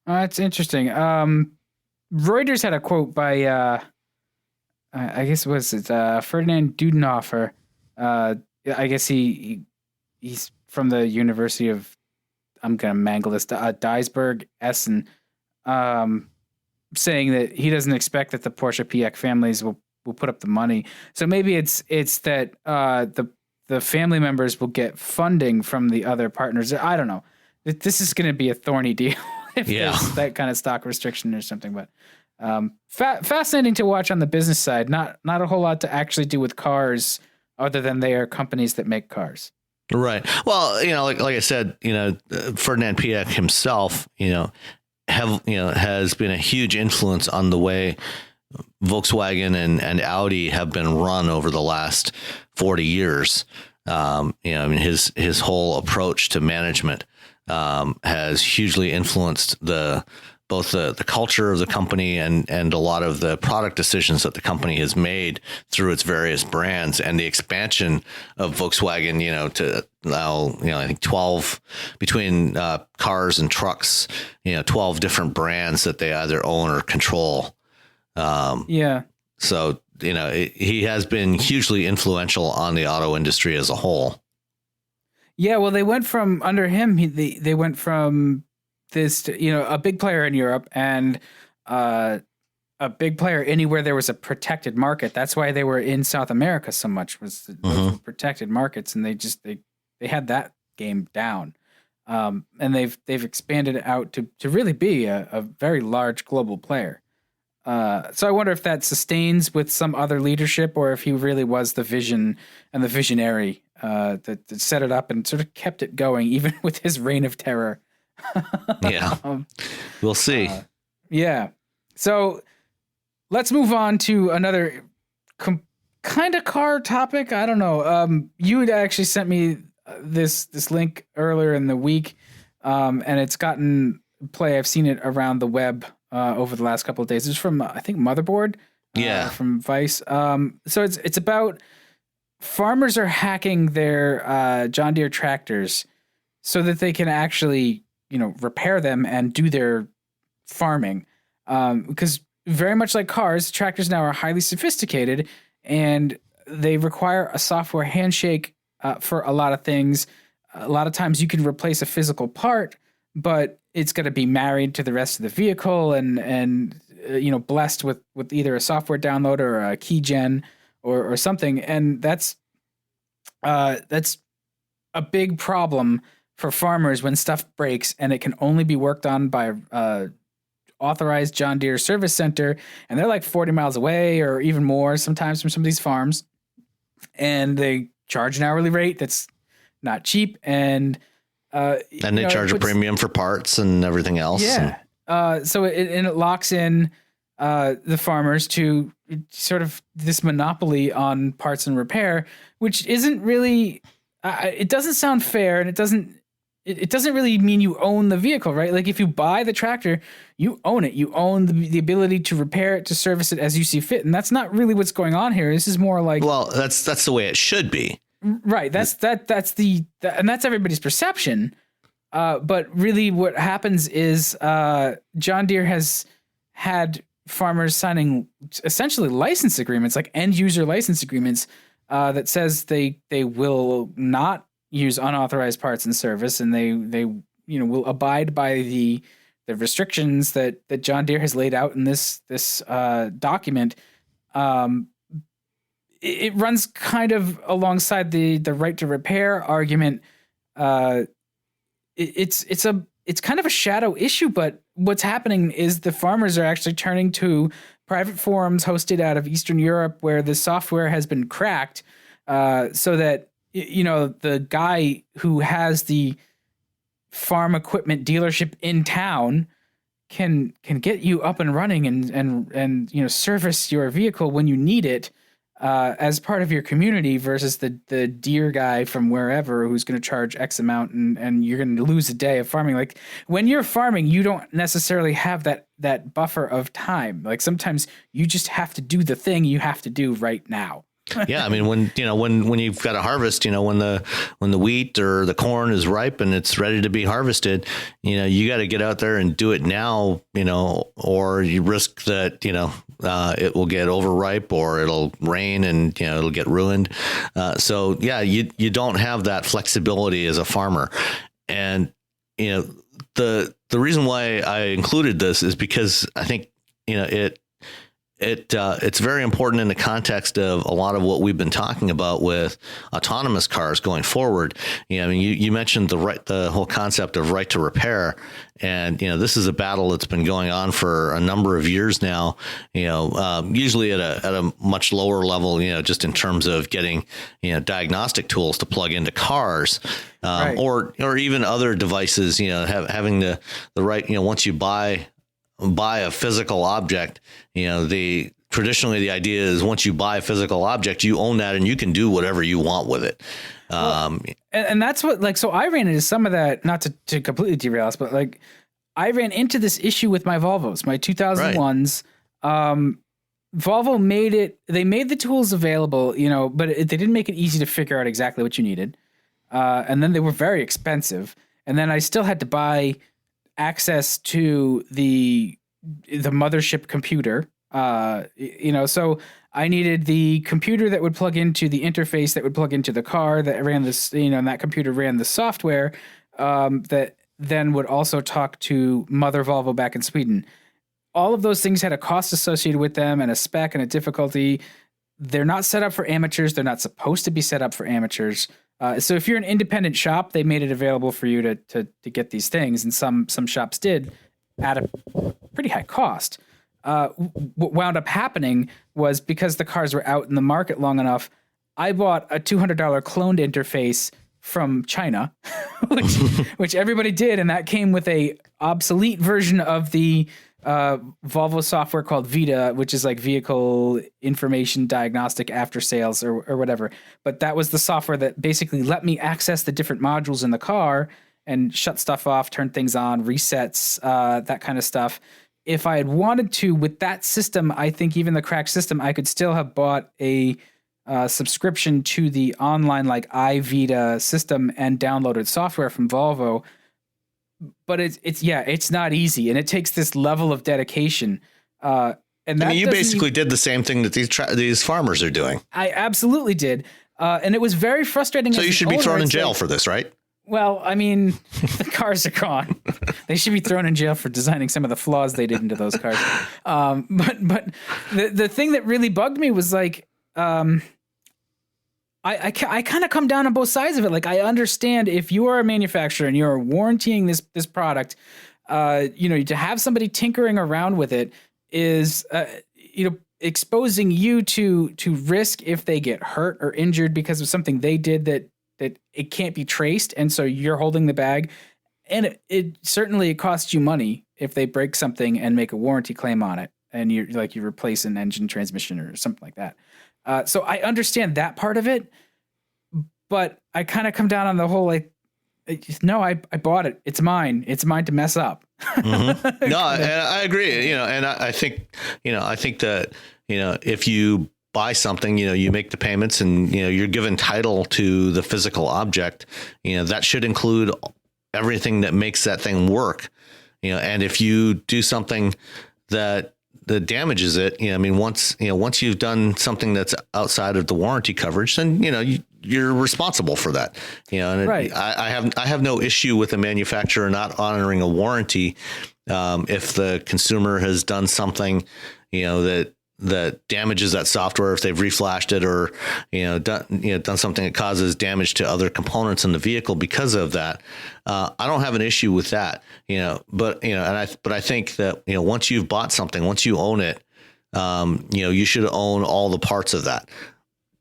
That's interesting. Reuters had a quote by I guess it was Ferdinand Dudenhofer. I guess he's from the University of, I'm gonna mangle this, Duisburg Essen. Saying that he doesn't expect that the Porsche Piech families will put up the money. So maybe it's that the family members will get funding from the other partners. I don't know. This is going to be a thorny deal if there's that kind of stock restriction or something. But fascinating to watch on the business side. Not a whole lot to actually do with cars, other than they are companies that make cars. Right. Well, like I said, Ferdinand Piech himself, has been a huge influence on the way Volkswagen and Audi have been run over the last 40 years. His whole approach to management has hugely influenced both the culture of the company and a lot of the product decisions that the company has made through its various brands, and the expansion of Volkswagen, to now, I think 12 between cars and trucks, 12 different brands that they either own or control. So, he has been hugely influential on the auto industry as a whole. Yeah. Well, they went from under him. They went from this, a big player in Europe and a big player anywhere there was a protected market. That's why they were in South America so much, was the protected markets, and they had that game down. And they've expanded out to really be a very large global player. So I wonder if that sustains with some other leadership, or if he really was the vision and the visionary that set it up and sort of kept it going, even with his reign of terror. Yeah, we'll see. So let's move on to another kind of car topic. I don't know. You had actually sent me this link earlier in the week, and it's gotten play. I've seen it around the web over the last couple of days. It's from, I think, Motherboard. From Vice. So it's about farmers are hacking their John Deere tractors so that they can actually repair them and do their farming. Because very much like cars, tractors now are highly sophisticated, and they require a software handshake for a lot of things. A lot of times you can replace a physical part, but it's going to be married to the rest of the vehicle and blessed with either a software download or a key gen or something. And that's a big problem for farmers when stuff breaks and it can only be worked on by authorized John Deere service center, and they're like 40 miles away or even more sometimes from some of these farms, and they charge an hourly rate that's not cheap, and they charge a premium for parts and everything else. So it locks in the farmers to sort of this monopoly on parts and repair, which isn't really it doesn't sound fair, and it doesn't really mean you own the vehicle, right? Like if you buy the tractor, you own it. You own the ability to repair it, to service it as you see fit. And that's not really what's going on here. This is more like, well, that's the way it should be. Right. That's everybody's perception. But really what happens is John Deere has had farmers signing essentially license agreements, like end user license agreements, that says they will not use unauthorized parts and service, and they will abide by the restrictions that John Deere has laid out in this document. It runs kind of alongside the right to repair argument. It's kind of a shadow issue, but what's happening is the farmers are actually turning to private forums hosted out of Eastern Europe, where the software has been cracked, so that the guy who has the farm equipment dealership in town can get you up and running and service your vehicle when you need it, as part of your community, versus the Deere guy from wherever who's going to charge X amount and you're going to lose a day of farming. Like when you're farming, you don't necessarily have that buffer of time. Like sometimes you just have to do the thing you have to do right now. Yeah, I mean, when you've got to harvest, when the wheat or the corn is ripe and it's ready to be harvested, you got to get out there and do it now, or you risk that, it will get overripe or it'll rain and, it'll get ruined. So yeah, you don't have that flexibility as a farmer. And, the reason why I included this is because I think, it's very important in the context of a lot of what we've been talking about with autonomous cars going forward. I mean, you mentioned the whole concept of right to repair, and this is a battle that's been going on for a number of years now. Usually at a much lower level, just in terms of getting diagnostic tools to plug into cars, Right. or even other devices. Having the right. Once you buy a physical object, traditionally the idea is once you buy a physical object, you own that and you can do whatever you want with it. And that's what, so I ran into some of that, not to completely derail us, but I ran into this issue with my Volvos, my 2001s. Volvo made the tools available, but they didn't make it easy to figure out exactly what you needed. And then they were very expensive. And then I still had to buy access to the mothership computer, so I needed the computer that would plug into the interface that would plug into the car that ran this, and that computer ran the software that then would also talk to Mother Volvo back in Sweden. All of those things had a cost associated with them and a spec and a difficulty. They're not set up for amateurs. They're not supposed to be set up for amateurs. So if you're an independent shop, they made it available for you to get these things, and some shops did at a pretty high cost. What wound up happening was, because the cars were out in the market long enough, I bought a $200 cloned interface from China, which everybody did, and that came with a obsolete version of the Volvo software called Vita, which is like Vehicle Information Diagnostic After Sales or whatever. But that was the software that basically let me access the different modules in the car and shut stuff off, turn things on, resets, that kind of stuff. If I had wanted to, with that system, I think even the cracked system, I could still have bought a subscription to the online iVita system and downloaded software from Volvo. But it's not easy, and it takes this level of dedication. And that you basically did the same thing that these farmers are doing. I absolutely did, and it was very frustrating. So you should be thrown in jail for this, right? Well, I mean, the cars are gone. They should be thrown in jail for designing some of the flaws they did into those cars. But the thing that really bugged me was I kind of come down on both sides of it. I understand if you are a manufacturer and you're warrantying this product, to have somebody tinkering around with it is, exposing you to risk if they get hurt or injured because of something they did that it can't be traced. And so you're holding the bag, and it certainly costs you money if they break something and make a warranty claim on it. And you replace an engine, transmission, or something like that. So I understand that part of it, but I kind of come down on the whole, no, I bought it. It's mine. It's mine to mess up. Mm-hmm. No, I agree. And I think that, if you buy something, you make the payments and, you're given title to the physical object, that should include everything that makes that thing work. And if you do something that damages it, once you've done something that's outside of the warranty coverage, then, you're responsible for that. Right. I have no issue with a manufacturer not honoring a warranty. If the consumer has done something, that damages that software, if they've reflashed it or, done something that causes damage to other components in the vehicle because of that. I don't have an issue with that, but I think that, once you've bought something, once you own it, you should own all the parts of that.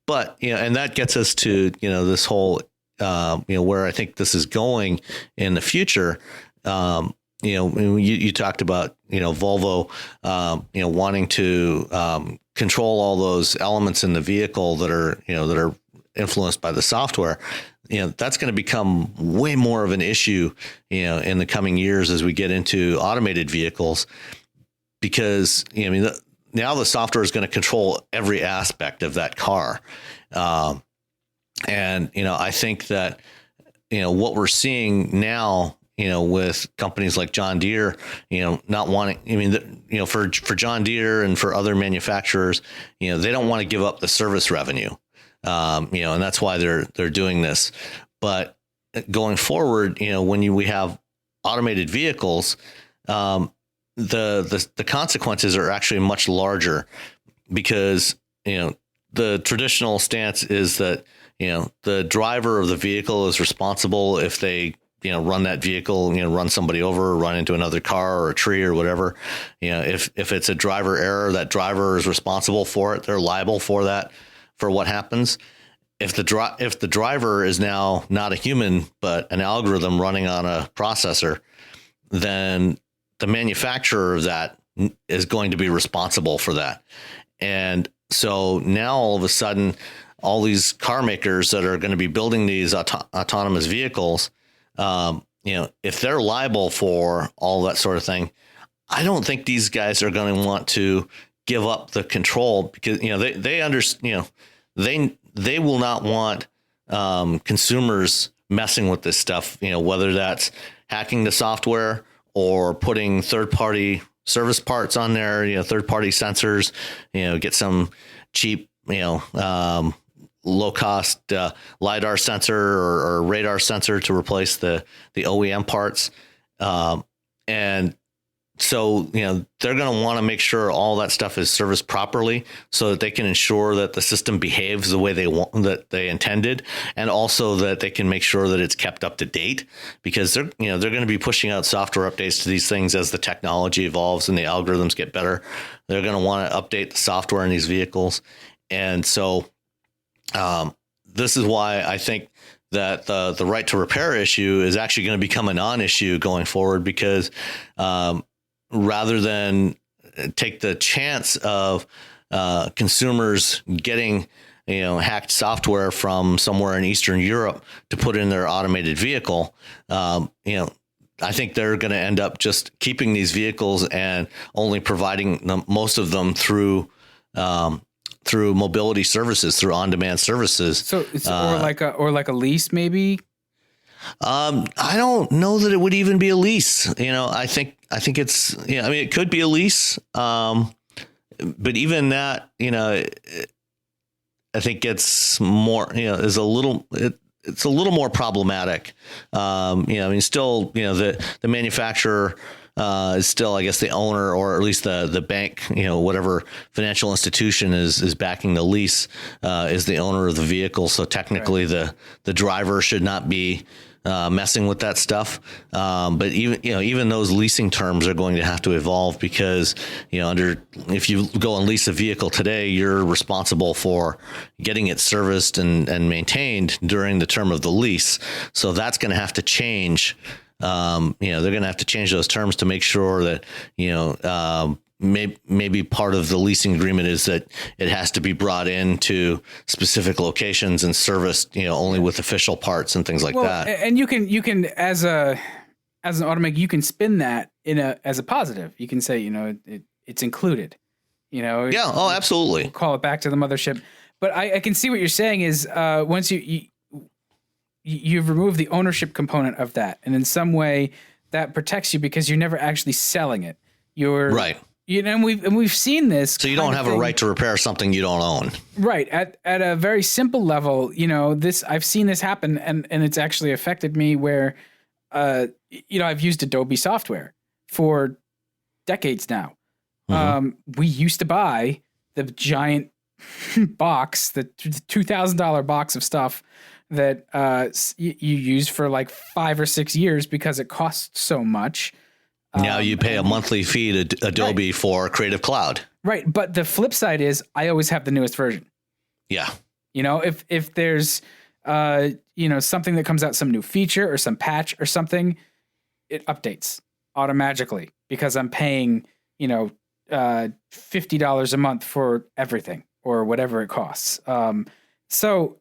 But, and that gets us to, this whole, where I think this is going in the future. You talked about, Volvo, wanting to control all those elements in the vehicle that are influenced by the software. That's going to become way more of an issue, in the coming years as we get into automated vehicles, because, now the software is going to control every aspect of that car. And, I think that, what we're seeing now, with companies like John Deere, not wanting, for John Deere and for other manufacturers, they don't want to give up the service revenue, and that's why they're doing this. But going forward, when we have automated vehicles, the consequences are actually much larger because, the traditional stance is that, the driver of the vehicle is responsible if they, run that vehicle, run somebody over, run into another car or a tree or whatever. If it's a driver error, that driver is responsible for it. They're liable for that, for what happens. If the driver is now not a human, but an algorithm running on a processor, then the manufacturer of that is going to be responsible for that. And so now all of a sudden, all these car makers that are going to be building these autonomous vehicles, if they're liable for all that sort of thing, I don't think these guys are going to want to give up the control because, they understand, they will not want consumers messing with this stuff, whether that's hacking the software or putting third-party service parts on there, third-party sensors, get some cheap, low-cost LiDAR sensor or radar sensor to replace the OEM parts. And so, they're going to want to make sure all that stuff is serviced properly so that they can ensure that the system behaves the way that they intended. And also that they can make sure that it's kept up to date because they're going to be pushing out software updates to these things as the technology evolves and the algorithms get better. They're going to want to update the software in these vehicles. And so, this is why I think that the right to repair issue is actually going to become a non-issue going forward because, rather than take the chance of consumers getting hacked software from somewhere in Eastern Europe to put in their automated vehicle, I think they're going to end up just keeping these vehicles and only providing most of them through mobility services, through on-demand services. So it's or like a lease, maybe. I don't know that it would even be a lease. I think it's, it could be a lease. But even that, I think it's more, is a little, it's a little more problematic. Still, the manufacturer, is still, I guess, the owner or at least the bank, whatever financial institution is backing the lease, is the owner of the vehicle. So technically the driver should not be messing with that stuff. But even those leasing terms are going to have to evolve because, if you go and lease a vehicle today, you're responsible for getting it serviced and maintained during the term of the lease. So that's going to have to change. They're going to have to change those terms to make sure that, maybe part of the leasing agreement is that it has to be brought into specific locations and serviced, only with official parts and things like that. And you can as an automaker, you can spin that as a positive. You can say, it's included, Yeah. Oh, absolutely. Call it back to the mothership. But I can see what you're saying is once you've removed the ownership component of that. And in some way that protects you because you're never actually selling it. You're right. And we've seen this. So you don't have a right to repair something you don't own. Right. At a very simple level, I've seen this happen and it's actually affected me where, I've used Adobe software for decades now. Mm-hmm. We used to buy the giant box, the $2,000 box of stuff that you use for like 5 or 6 years because it costs so much. Now you pay a monthly fee to Adobe for Creative Cloud. Right. But the flip side is I always have the newest version. Yeah. If there's, something that comes out, some new feature or some patch or something, it updates automatically because I'm paying, $50 a month for everything or whatever it costs. So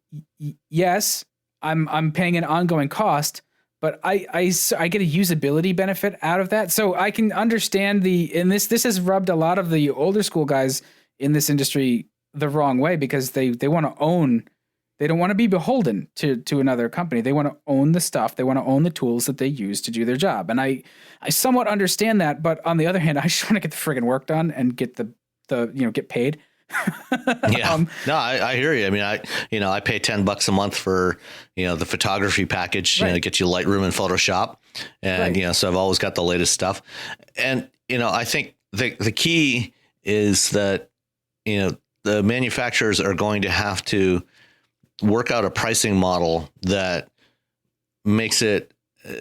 yes, I'm paying an ongoing cost, but I get a usability benefit out of that. So I can understand this has rubbed a lot of the older school guys in this industry the wrong way because they want to own, they don't want to be beholden to another company. They want to own the stuff. They want to own the tools that they use to do their job. And I somewhat understand that, but on the other hand, I just want to get the friggin' work done and get get paid. Yeah, no, I hear you. I mean, I pay $10 a month for, the photography package, to get you Lightroom and Photoshop. And, so I've always got the latest stuff. And, I think the key is that, the manufacturers are going to have to work out a pricing model that makes it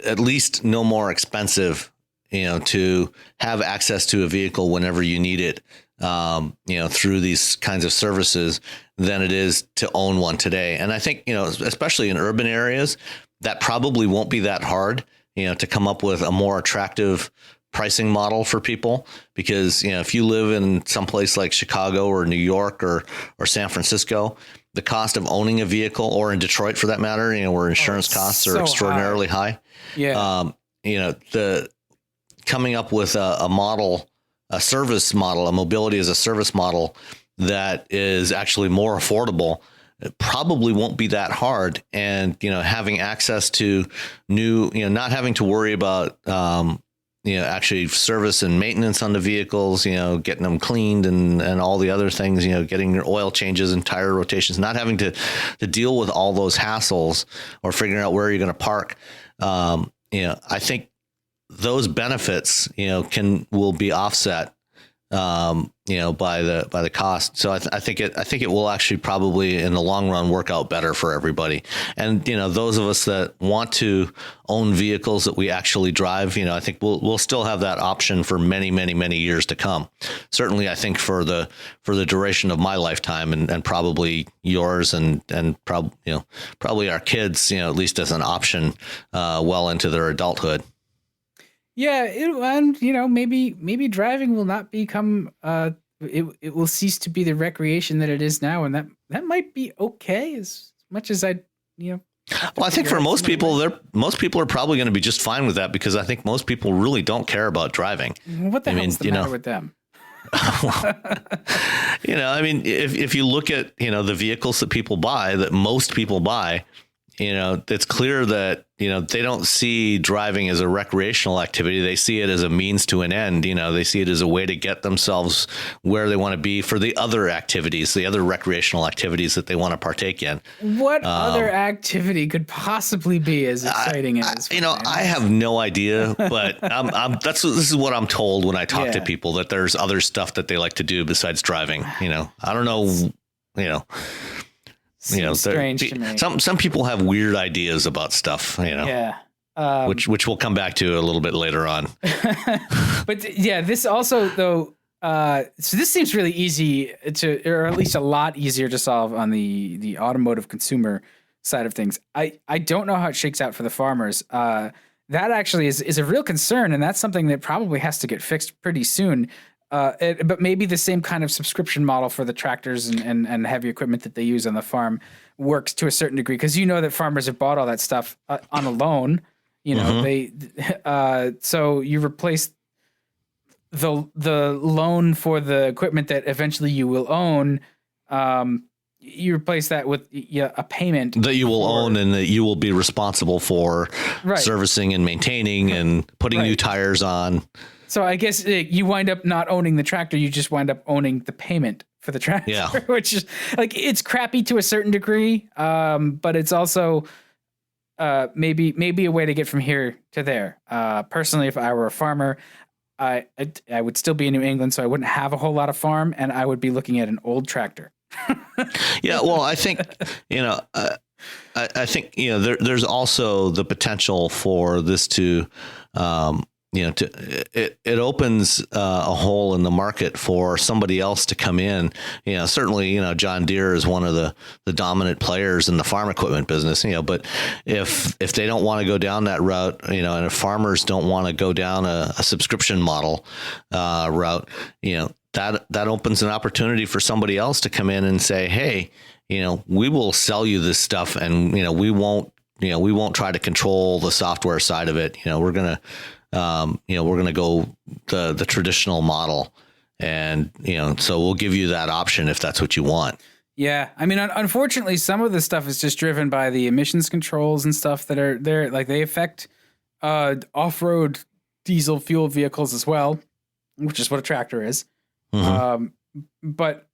at least no more expensive, to have access to a vehicle whenever you need it, through these kinds of services than it is to own one today. And I think, especially in urban areas, that probably won't be that hard, to come up with a more attractive pricing model for people, because, if you live in some place like Chicago or New York or San Francisco, the cost of owning a vehicle, or in Detroit for that matter, where insurance costs are extraordinarily high. Yeah. The coming up with a model, a service model, a mobility as a service model that is actually more affordable, it probably won't be that hard. And, having access to new, not having to worry about, actually service and maintenance on the vehicles, getting them cleaned and all the other things, getting your oil changes and tire rotations, not having to deal with all those hassles or figuring out where you're going to park. I think those benefits, will be offset, by the cost. So I think it will actually probably in the long run work out better for everybody. And, those of us that want to own vehicles that we actually drive, I think we'll still have that option for many, many, many years to come. Certainly, I think for the duration of my lifetime and probably yours and probably our kids, at least as an option, well into their adulthood. Yeah, maybe driving will not become it will cease to be the recreation that it is now, and that might be okay as much as well, I think for most people are probably going to be just fine with that, because I think most people really don't care about driving. What the hell's the matter with them? If you look at, the vehicles that people buy, that most people buy, it's clear that, they don't see driving as a recreational activity. They see it as a means to an end. They see it as a way to get themselves where they want to be for the other activities, the other recreational activities that they want to partake in. What other activity could possibly be as exciting as? I have no idea, but this is what I'm told when I talk to people, that there's other stuff that they like to do besides driving. I don't know, strange to me. Some people have weird ideas about stuff, which we'll come back to a little bit later on. But this also though, so this seems really easy or at least a lot easier to solve on the automotive consumer side of things. I don't know how it shakes out for the farmers. That actually is a real concern, and that's something that probably has to get fixed pretty soon. But maybe the same kind of subscription model for the tractors and heavy equipment that they use on the farm works to a certain degree, because that farmers have bought all that stuff on a loan. So you replace the loan for the equipment that eventually you will own. You replace that with a payment that you will own and that you will be responsible for servicing and maintaining and putting new tires on. So I guess you wind up not owning the tractor. You just wind up owning the payment for the tractor, which is it's crappy to a certain degree. But it's also maybe a way to get from here to there. Personally, if I were a farmer, I would still be in New England, so I wouldn't have a whole lot of farm, and I would be looking at an old tractor. Well, I think, I think, there's also the potential for this to, it opens a hole in the market for somebody else to come in. Certainly, John Deere is one of the dominant players in the farm equipment business, but if they don't want to go down that route, and if farmers don't want to go down a subscription model route, that opens an opportunity for somebody else to come in and say, hey, we will sell you this stuff, and, we won't try to control the software side of it. We're going to go the traditional model, and, so we'll give you that option if that's what you want. Yeah. I mean, unfortunately, some of the stuff is just driven by the emissions controls and stuff that are there. Like they affect off-road diesel fuel vehicles as well, which is what a tractor is. Mm-hmm. But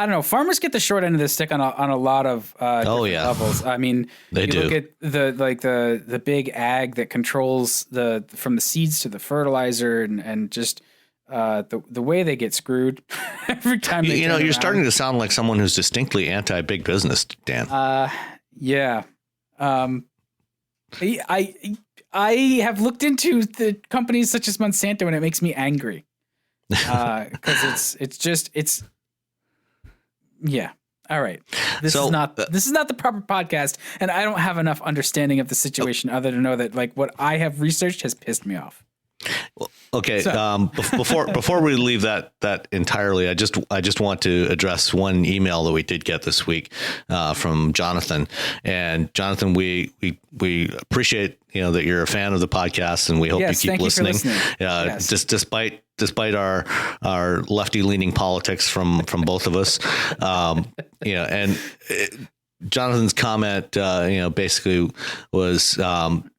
I don't know. Farmers get the short end of the stick on a lot of different levels. I mean, they do. Look at the big ag that controls from the seeds to the fertilizer and just the way they get screwed every time. You're starting to sound like someone who's distinctly anti-big business, Dan. Yeah. I have looked into the companies such as Monsanto, and it makes me angry. Because it's yeah. All right. This is not the proper podcast, and I don't have enough understanding of the situation other to know that like what I have researched has pissed me off. Okay. Before we leave that entirely, I just want to address one email that we did get this week from Jonathan. And Jonathan, we appreciate that you're a fan of the podcast, and we hope you keep listening. Yes. Just despite our lefty leaning politics from both of us, and Jonathan's comment, basically was. I'm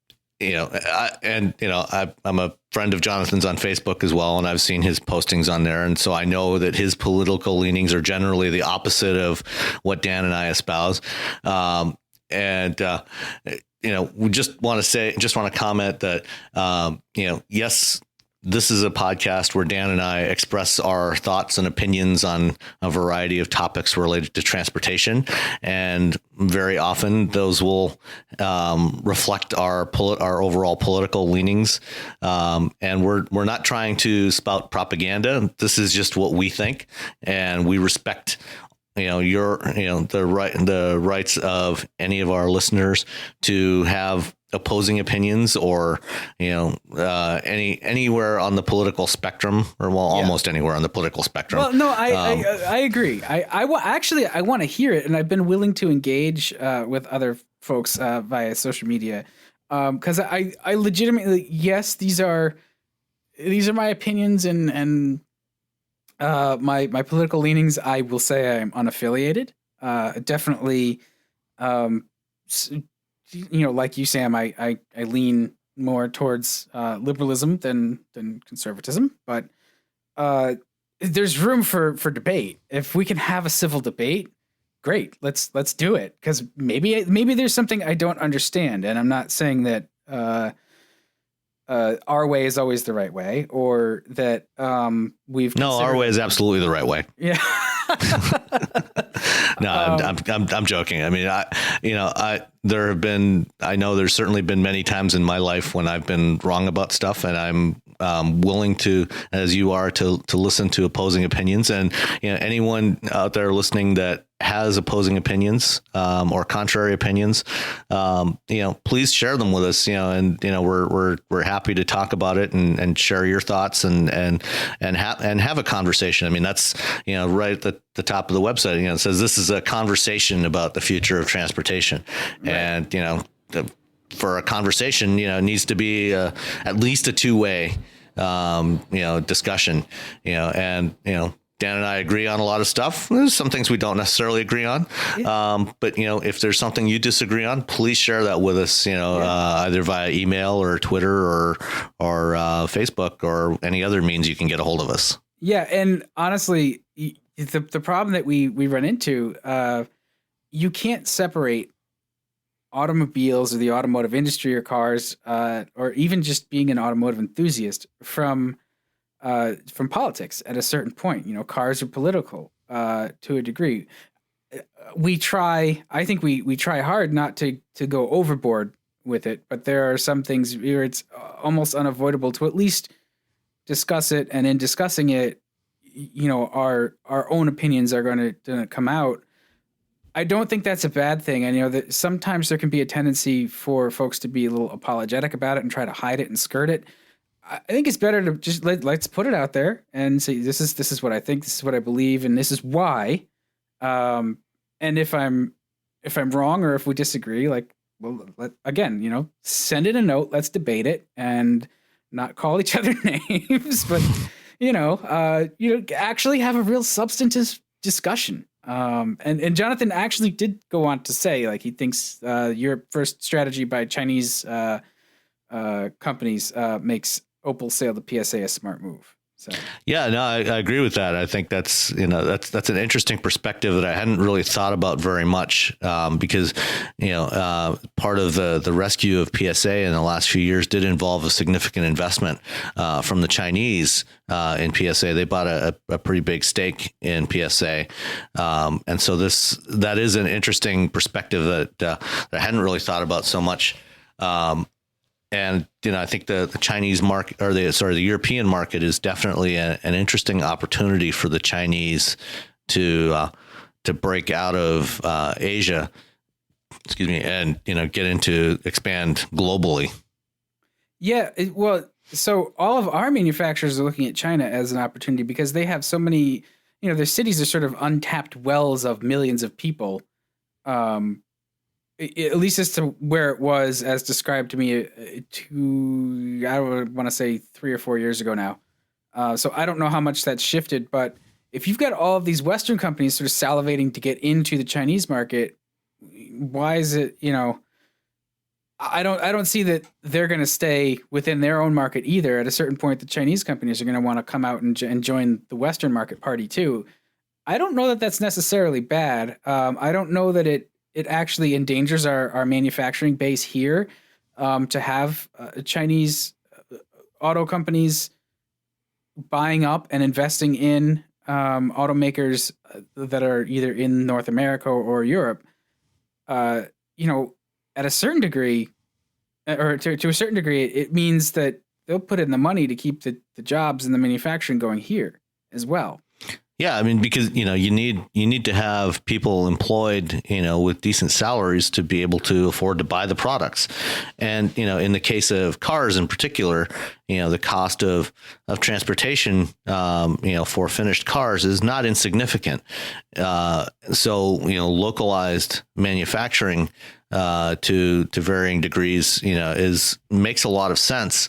a friend of Jonathan's on Facebook as well, and I've seen his postings on there. And so I know that his political leanings are generally the opposite of what Dan and I espouse. We just want to comment that, yes, this is a podcast where Dan and I express our thoughts and opinions on a variety of topics related to transportation. And very often those will reflect our overall political leanings. And we're not trying to spout propaganda. This is just what we think. And we respect the rights of any of our listeners to have opposing opinions or anywhere on the political spectrum, or almost anywhere on the political spectrum. Well, no, I agree. I want to hear it, and I've been willing to engage with other folks via social media because I legitimately, yes, these are my opinions and my political leanings. I will say I'm unaffiliated. Definitely. Like you, Sam, I lean more towards liberalism than conservatism, but there's room for debate. If we can have a civil debate, great. Let's do it, because maybe there's something I don't understand, and I'm not saying that our way is always the right way, or that our way is absolutely the right way. Yeah. No, I'm joking. I mean, there's certainly been many times in my life when I've been wrong about stuff, and I'm willing to, as you are, to listen to opposing opinions. And anyone out there listening that has opposing opinions or contrary opinions, please share them with us. We're happy to talk about it and share your thoughts and have a conversation. I mean, that's right at the top of the website. It says this is a conversation about the future of transportation, right. And for a conversation, it needs to be at least a two-way discussion. Dan and I agree on a lot of stuff. There's some things we don't necessarily agree on. Yeah. But if there's something you disagree on, please share that with us, either via email or Twitter or Facebook or any other means you can get a hold of us. Yeah. And honestly, the problem that we run into, you can't separate automobiles or the automotive industry or cars, or even just being an automotive enthusiast from politics at a certain point. Cars are political to a degree. I think we try hard not to go overboard with it, but there are some things where it's almost unavoidable to at least discuss it. And in discussing it, our own opinions are going to come out. I don't think that's a bad thing. I know that sometimes there can be a tendency for folks to be a little apologetic about it and try to hide it and skirt it. I think it's better to just let's put it out there and say, this is what I think, this is what I believe, and this is why. And if I'm wrong, or if we disagree, send in a note, let's debate it and not call each other names, but actually have a real substantive discussion. And Jonathan actually did go on to say, he thinks your first strategy by Chinese companies makes Opel sale to PSA a smart move. So yeah, no, I agree with that. I think that's an interesting perspective that I hadn't really thought about very much, because part of the rescue of PSA in the last few years did involve a significant investment from the Chinese in PSA. They bought a pretty big stake in PSA, and so that is an interesting perspective that I hadn't really thought about so much. And I think the Chinese market, or the European market, is definitely an interesting opportunity for the Chinese to break out of Asia, and expand globally. Yeah, so all of our manufacturers are looking at China as an opportunity because they have so many. Their cities are sort of untapped wells of millions of people. At least as to where it was as described to me I want to say 3 or 4 years ago now. So I don't know how much that's shifted, but if you've got all of these Western companies sort of salivating to get into the Chinese market, why is it, I don't see that they're going to stay within their own market either. At a certain point, the Chinese companies are going to want to come out and join the Western market party too. I don't know that that's necessarily bad. I don't know that it actually endangers our manufacturing base here, to have Chinese auto companies buying up and investing in automakers that are either in North America or Europe. At a certain degree, or to a certain degree, it means that they'll put in the money to keep the jobs and the manufacturing going here as well. Yeah, I mean, because you need to have people employed, with decent salaries to be able to afford to buy the products. And in the case of cars in particular, the cost of transportation, for finished cars is not insignificant. So localized manufacturing to varying degrees, makes a lot of sense.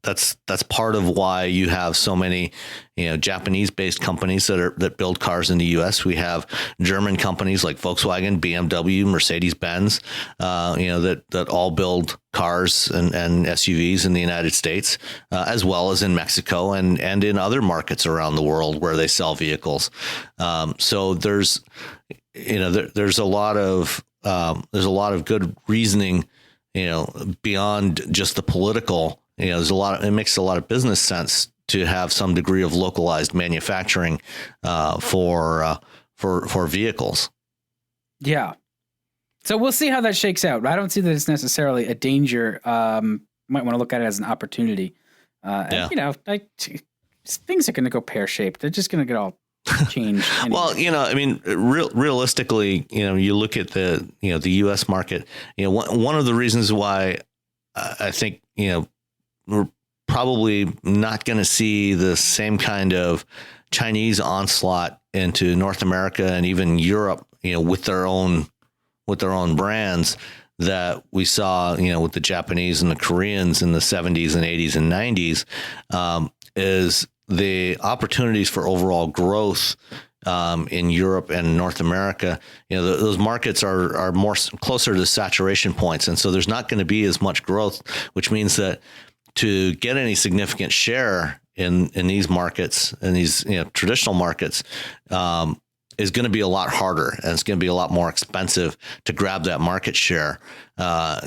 That's part of why you have so many, Japanese-based companies that build cars in the U.S. We have German companies like Volkswagen, BMW, Mercedes-Benz, that all build cars and SUVs in the United States, as well as in Mexico and in other markets around the world where they sell vehicles. So there's a lot of good reasoning, beyond just the political. It makes a lot of business sense to have some degree of localized manufacturing for vehicles. Yeah. So we'll see how that shakes out. I don't see that it's necessarily a danger. Might want to look at it as an opportunity. And, things are going to go pear-shaped. They're just going to get all changed. Anyway. Well, realistically, you look at the U.S. market. One of the reasons why I think we're probably not going to see the same kind of Chinese onslaught into North America and even Europe, with their own brands that we saw, with the Japanese and the Koreans in the 70s and 80s and 90s, is the opportunities for overall growth in Europe and North America. Those markets are more closer to saturation points, and so there's not going to be as much growth, which means that to get any significant share in these markets, in these traditional markets, is going to be a lot harder, and it's going to be a lot more expensive to grab that market share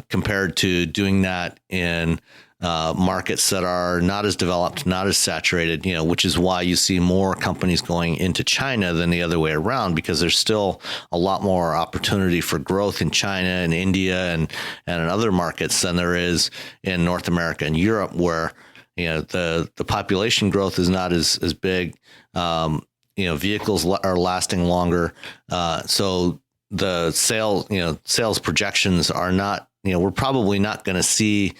compared to doing that in markets that are not as developed, not as saturated. Which is why you see more companies going into China than the other way around, because there's still a lot more opportunity for growth in China and India and in other markets than there is in North America and Europe, where the population growth is not as big. Vehicles are lasting longer, so the sales projections are not. We're probably not going to see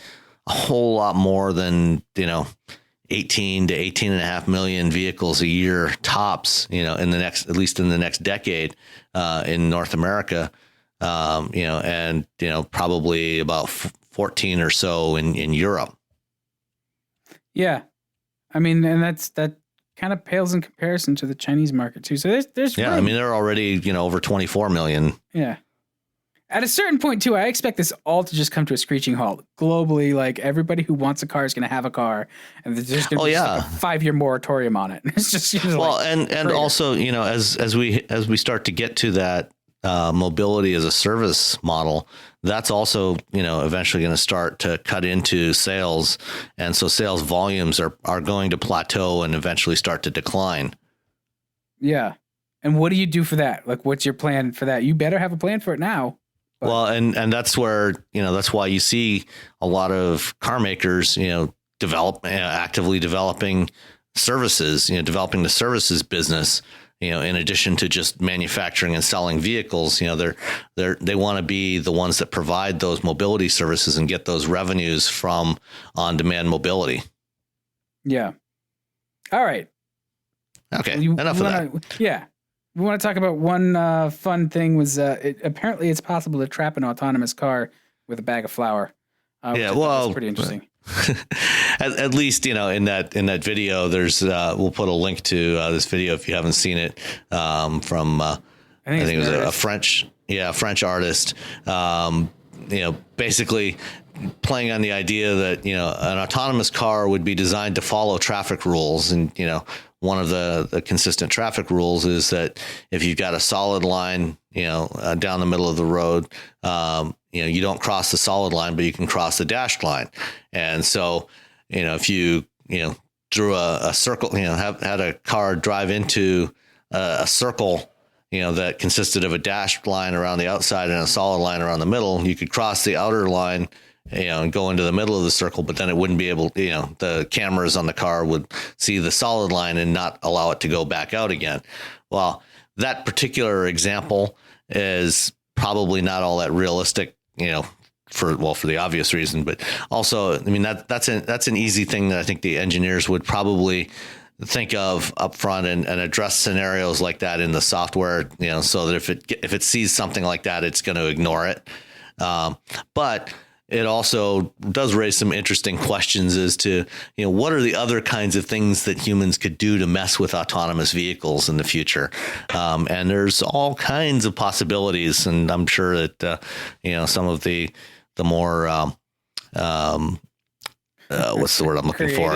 a whole lot more than 18 to 18.5 million vehicles a year tops, in the next decade, in North America, and probably about 14 or so in Europe. Yeah, and that kind of pales in comparison to the Chinese market too. So there's room. I mean, they're already over 24 million. Yeah, At a certain point too, I expect this all to just come to a screeching halt globally. Like everybody who wants a car is going to have a car, and there's just going to be like a 5-year moratorium on it. It's just well, and also, as we start to get to that mobility as a service model, that's also eventually going to start to cut into sales, and so sales volumes are going to plateau and eventually start to decline. Yeah, and what do you do for that? Like, what's your plan for that? You better have a plan for it now. But. Well, and that's where, that's why you see a lot of car makers, actively developing services, developing the services business, in addition to just manufacturing and selling vehicles. They want to be the ones that provide those mobility services and get those revenues from on-demand mobility. Yeah. All right. Okay. Enough of that. Yeah. We want to talk about one fun thing was apparently it's possible to trap an autonomous car with a bag of flour. That's pretty interesting. At least, in that video, there's we'll put a link to this video if you haven't seen it from I think it was a French artist. Basically playing on the idea that an autonomous car would be designed to follow traffic rules, and one of the consistent traffic rules is that if you've got a solid line, down the middle of the road, you don't cross the solid line, but you can cross the dashed line. And so, if you, drew a circle, had a car drive into a circle, that consisted of a dashed line around the outside and a solid line around the middle, you could cross the outer line, and go into the middle of the circle, but then it wouldn't be able, the cameras on the car would see the solid line and not allow it to go back out again. Well, that particular example is probably not all that realistic, for the obvious reason, but also, that's an easy thing that I think the engineers would probably think of up front and address scenarios like that in the software, so that if it sees something like that, it's going to ignore it. But it also does raise some interesting questions as to, what are the other kinds of things that humans could do to mess with autonomous vehicles in the future? And there's all kinds of possibilities. And I'm sure that, some of the more, what's the word I'm looking for?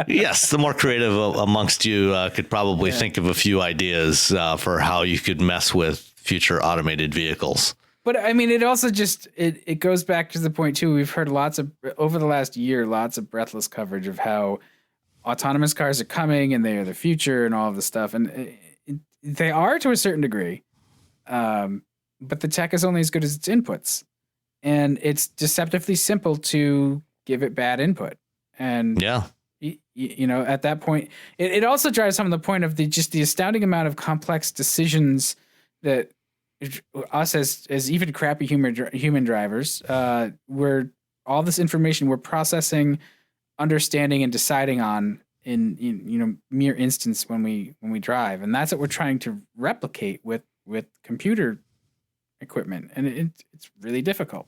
Yes, the more creative amongst you could probably think of a few ideas for how you could mess with future automated vehicles. But it also just it goes back to the point too. We've heard over the last year, lots of breathless coverage of how autonomous cars are coming and they are the future and all of the stuff. And they are to a certain degree. But the tech is only as good as its inputs. And it's deceptively simple to give it bad input. And at that point, it also drives home the point of the astounding amount of complex decisions that us as even crappy human drivers, we're all this information we're processing, understanding, and deciding on in mere instance when we drive, and that's what we're trying to replicate with computer equipment, and it's really difficult.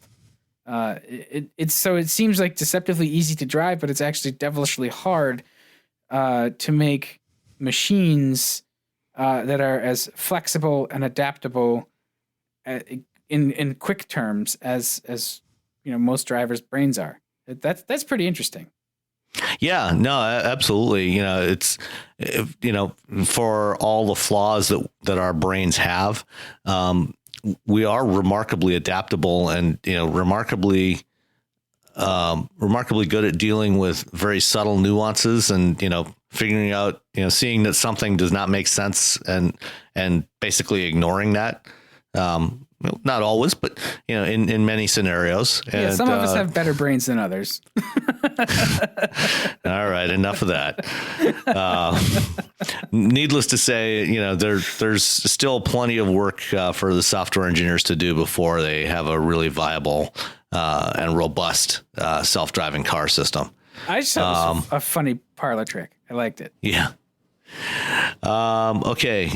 It seems like deceptively easy to drive, but it's actually devilishly hard to make machines that are as flexible and adaptable in quick terms as most drivers' brains are. That's pretty interesting. Yeah, no, absolutely. It's for all the flaws that our brains have, we are remarkably adaptable and remarkably good at dealing with very subtle nuances and figuring out seeing that something does not make sense and basically ignoring that. Not always, but in many scenarios. Yeah, some of us have better brains than others. All right, enough of that. Needless to say, there's still plenty of work for the software engineers to do before they have a really viable and robust self-driving car system. I just thought it was a funny parlor trick. I liked it. Yeah. Okay.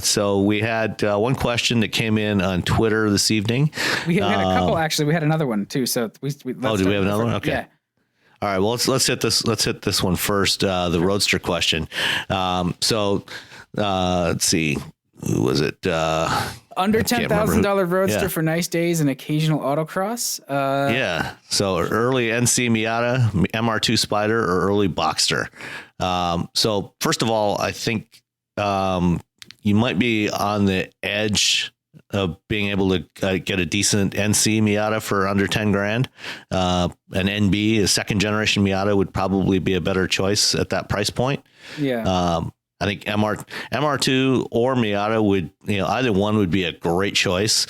So we had one question that came in on Twitter this evening. We had a couple, actually. We had another one too. So do we have another one? Okay. Yeah. All right. Well, let's hit this one first. The Roadster question. Let's see. who was it? Under I can't $10,000 roadster Yeah. for nice days and occasional autocross. Yeah. So early NC Miata, MR2 Spider, or early Boxster. So first of all, I think you might be on the edge of being able to get a decent NC Miata for under 10 grand. An NB, a second generation Miata, would probably be a better choice at that price point. Yeah. I think MR2 or Miata would, either one would be a great choice.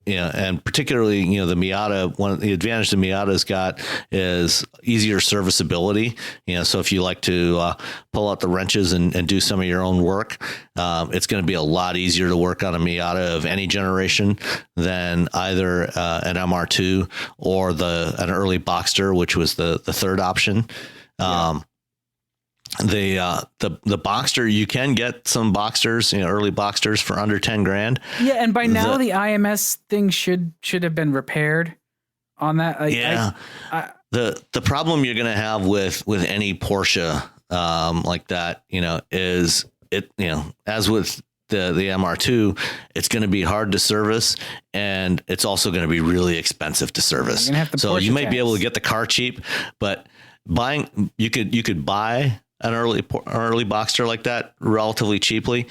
And particularly, the Miata, one of the advantage the Miata's got is easier serviceability. So if you like to pull out the wrenches and do some of your own work, it's going to be a lot easier to work on a Miata of any generation than either an MR2 or an early Boxster, which was the third option. The Boxster, you can get some Boxsters, early Boxsters for under 10 grand. Yeah, and by now the IMS thing should have been repaired on that. The problem you're going to have with any Porsche like that, is it, as with the MR2, it's going to be hard to service, and it's also going to be really expensive to service. So you might be able to get the car cheap, but you could buy an early Boxster like that relatively cheaply.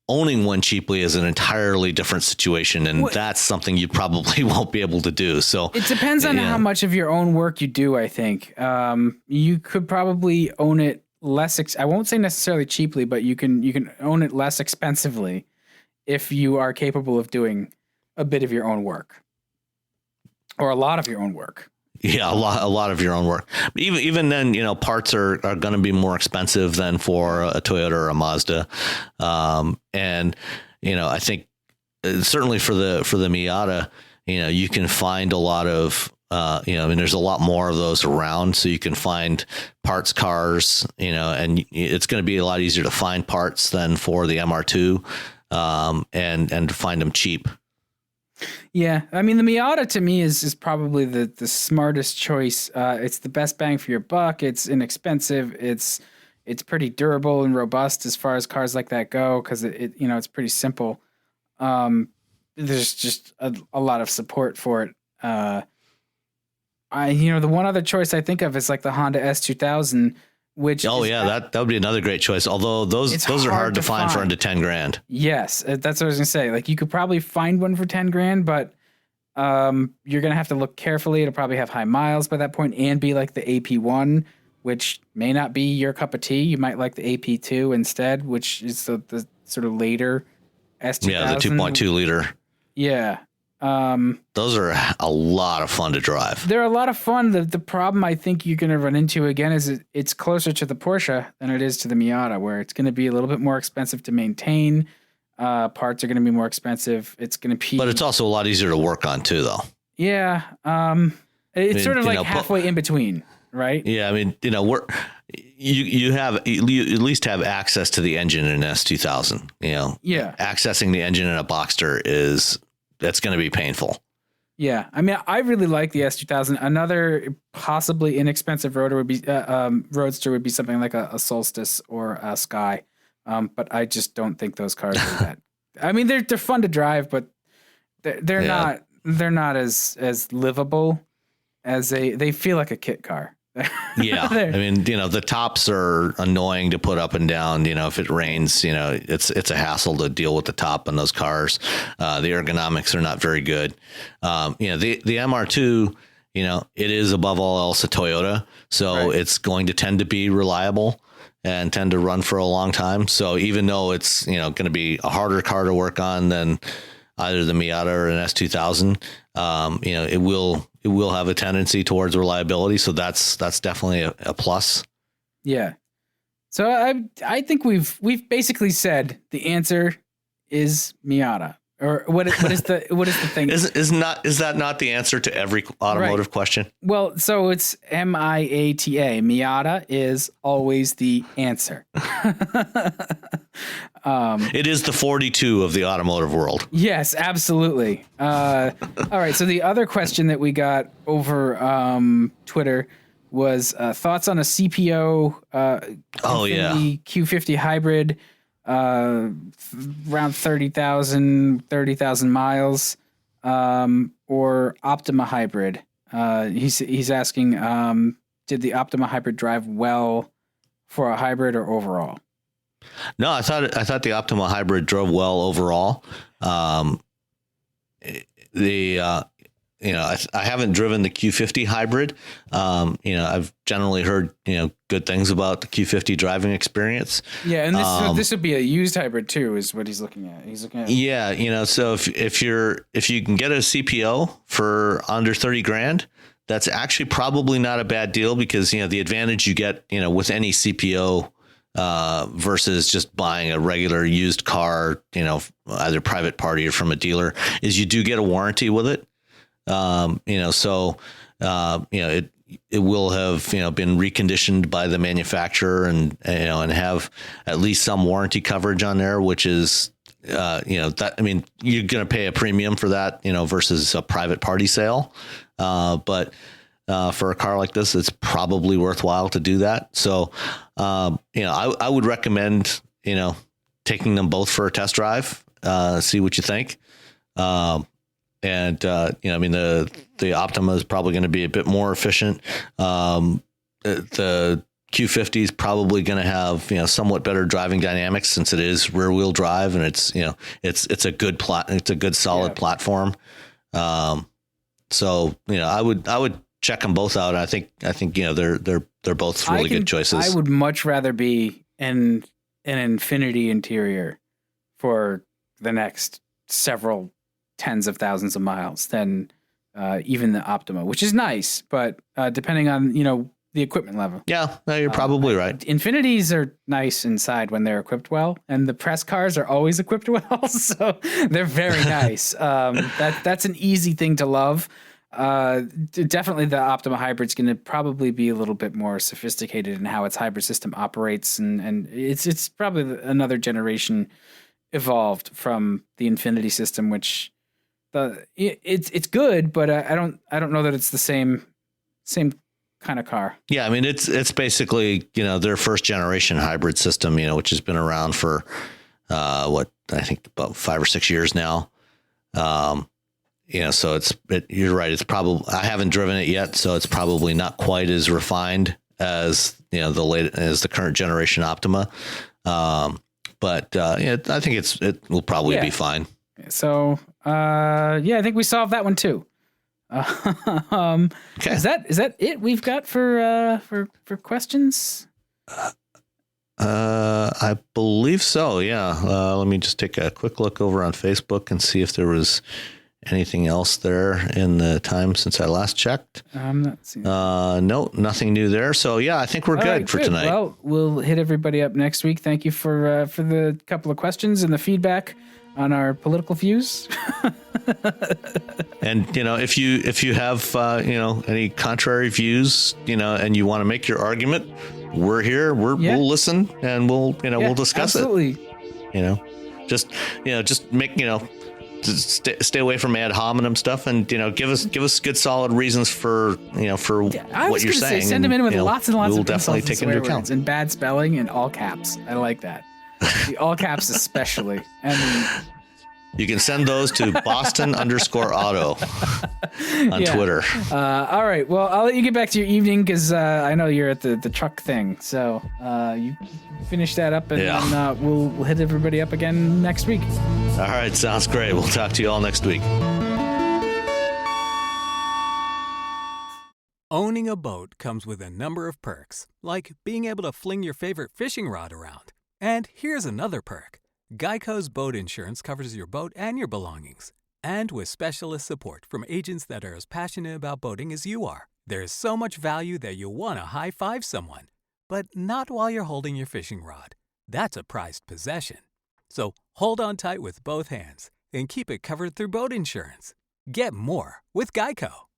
Owning one cheaply is an entirely different situation, and that's something you probably won't be able to do. So it depends on how much of your own work you do. I think you could probably own it less. I won't say necessarily cheaply, but you can own it less expensively if you are capable of doing a bit of your own work or a lot of your own work. Yeah, a lot of your own work. But even then, parts are going to be more expensive than for a Toyota or a Mazda. And I think certainly for the Miata, you can find a lot of there's a lot more of those around, so you can find parts cars, and it's going to be a lot easier to find parts than for the MR2, and to find them cheap. Yeah, I mean, the Miata to me is probably the smartest choice. It's the best bang for your buck. It's inexpensive. It's pretty durable and robust as far as cars like that go, because it's pretty simple. There's just a lot of support for it. The one other choice I think of is like the Honda S2000. Which that would be another great choice. Although those are hard to find for under 10 grand. Yes, that's what I was gonna say. Like you could probably find one for 10 grand, but you're gonna have to look carefully. It'll probably have high miles by that point and be like the AP1, which may not be your cup of tea. You might like the AP2 instead, which is the sort of later S2000. Yeah, the 2.2 liter. Yeah. Those are a lot of fun to drive. They're a lot of fun. The problem I think you're going to run into again is it's closer to the Porsche than it is to the Miata, where it's going to be a little bit more expensive to maintain. Parts are going to be more expensive. It's going to be, but it's also a lot easier to work on too, though. Yeah. It's sort of like halfway in between, right? Yeah. I mean, you at least have access to the engine in an S2000, Yeah. Accessing the engine in a Boxster that's going to be painful. Yeah. I mean, I really like the S2000. Another possibly inexpensive roadster would be something like a Solstice or a Sky. But I just don't think those cars are that. I mean, they're fun to drive, but they're not as livable as they feel like a kit car. Yeah. I mean, the tops are annoying to put up and down. If it rains, it's a hassle to deal with the top on those cars. The ergonomics are not very good. The MR2, it is above all else a Toyota. So It's going to tend to be reliable and tend to run for a long time. So even though it's, going to be a harder car to work on than either the Miata or an S2000, it will have a tendency towards reliability. So that's definitely a plus. Yeah. So I think we've basically said the answer is Miata. Or what is the thing? Is that not the answer to every automotive question? Well, so it's MIATA. Miata is always the answer. It is the 42 of the automotive world. Yes, absolutely. All right. So the other question that we got over Twitter was thoughts on a CPO. Oh yeah, Q50 hybrid. around 30,000 miles, or Optima Hybrid. He's asking, did the Optima Hybrid drive well for a hybrid or overall? No, I thought the Optima Hybrid drove well overall. I haven't driven the Q50 hybrid. I've generally heard, good things about the Q50 driving experience. Yeah. And this would be a used hybrid too, is what he's looking at. Yeah. So if you can get a CPO for under 30 grand, that's actually probably not a bad deal, because, the advantage you get, with any CPO, versus just buying a regular used car, either private party or from a dealer, is you do get a warranty with it. It will have, been reconditioned by the manufacturer and have at least some warranty coverage on there, which is, you're going to pay a premium for that, versus a private party sale. But for a car like this, it's probably worthwhile to do that. So, I would recommend, taking them both for a test drive, see what you think. The Optima is probably going to be a bit more efficient. The Q50 is probably going to have, somewhat better driving dynamics, since it is rear wheel drive, and it's a good solid platform. I would check them both out. I think they're both really good choices. I would much rather be in an Infiniti interior for the next several tens of thousands of miles than even the Optima, which is nice, but depending on the equipment level. Yeah, no, you're probably right. Infinitis are nice inside when they're equipped well, and the press cars are always equipped well, so they're very nice. That's an easy thing to love. Definitely the Optima Hybrid's going to probably be a little bit more sophisticated in how its hybrid system operates, and it's probably another generation evolved from the Infiniti system, which it's good, but I don't know that it's the same kind of car. Yeah, it's basically their first generation hybrid system, which has been around for I think about 5 or 6 years now. So you're right. It's probably, I haven't driven it yet, so it's probably not quite as refined as the current generation Optima. I think it will probably be fine. So I think we solved that one too. Okay. Is that it we've got for questions? I believe so. Yeah. Let me just take a quick look over on Facebook and see if there was anything else there in the time since I last checked. I'm not seeing. No, nothing new there. So yeah, I think we're good for tonight. Well, we'll hit everybody up next week. Thank you for the couple of questions and the feedback on our political views. And if you have any contrary views, and you want to make your argument, we're here. We'll listen, and we'll discuss it. Just make stay away from ad hominem stuff, and give us good solid reasons for what you're saying. Send them in with lots and lots we'll of definitely insults take and into account. And bad spelling and all caps. I like that. The all caps especially. You can send those to Boston_auto on Twitter. All right. Well, I'll let you get back to your evening, because I know you're at the truck thing. So you finish that up, and then we'll hit everybody up again next week. All right. Sounds great. We'll talk to you all next week. Owning a boat comes with a number of perks, like being able to fling your favorite fishing rod around. And here's another perk. Geico's boat insurance covers your boat and your belongings. And with specialist support from agents that are as passionate about boating as you are, there's so much value that you'll want to high-five someone. But not while you're holding your fishing rod. That's a prized possession. So hold on tight with both hands and keep it covered through boat insurance. Get more with Geico.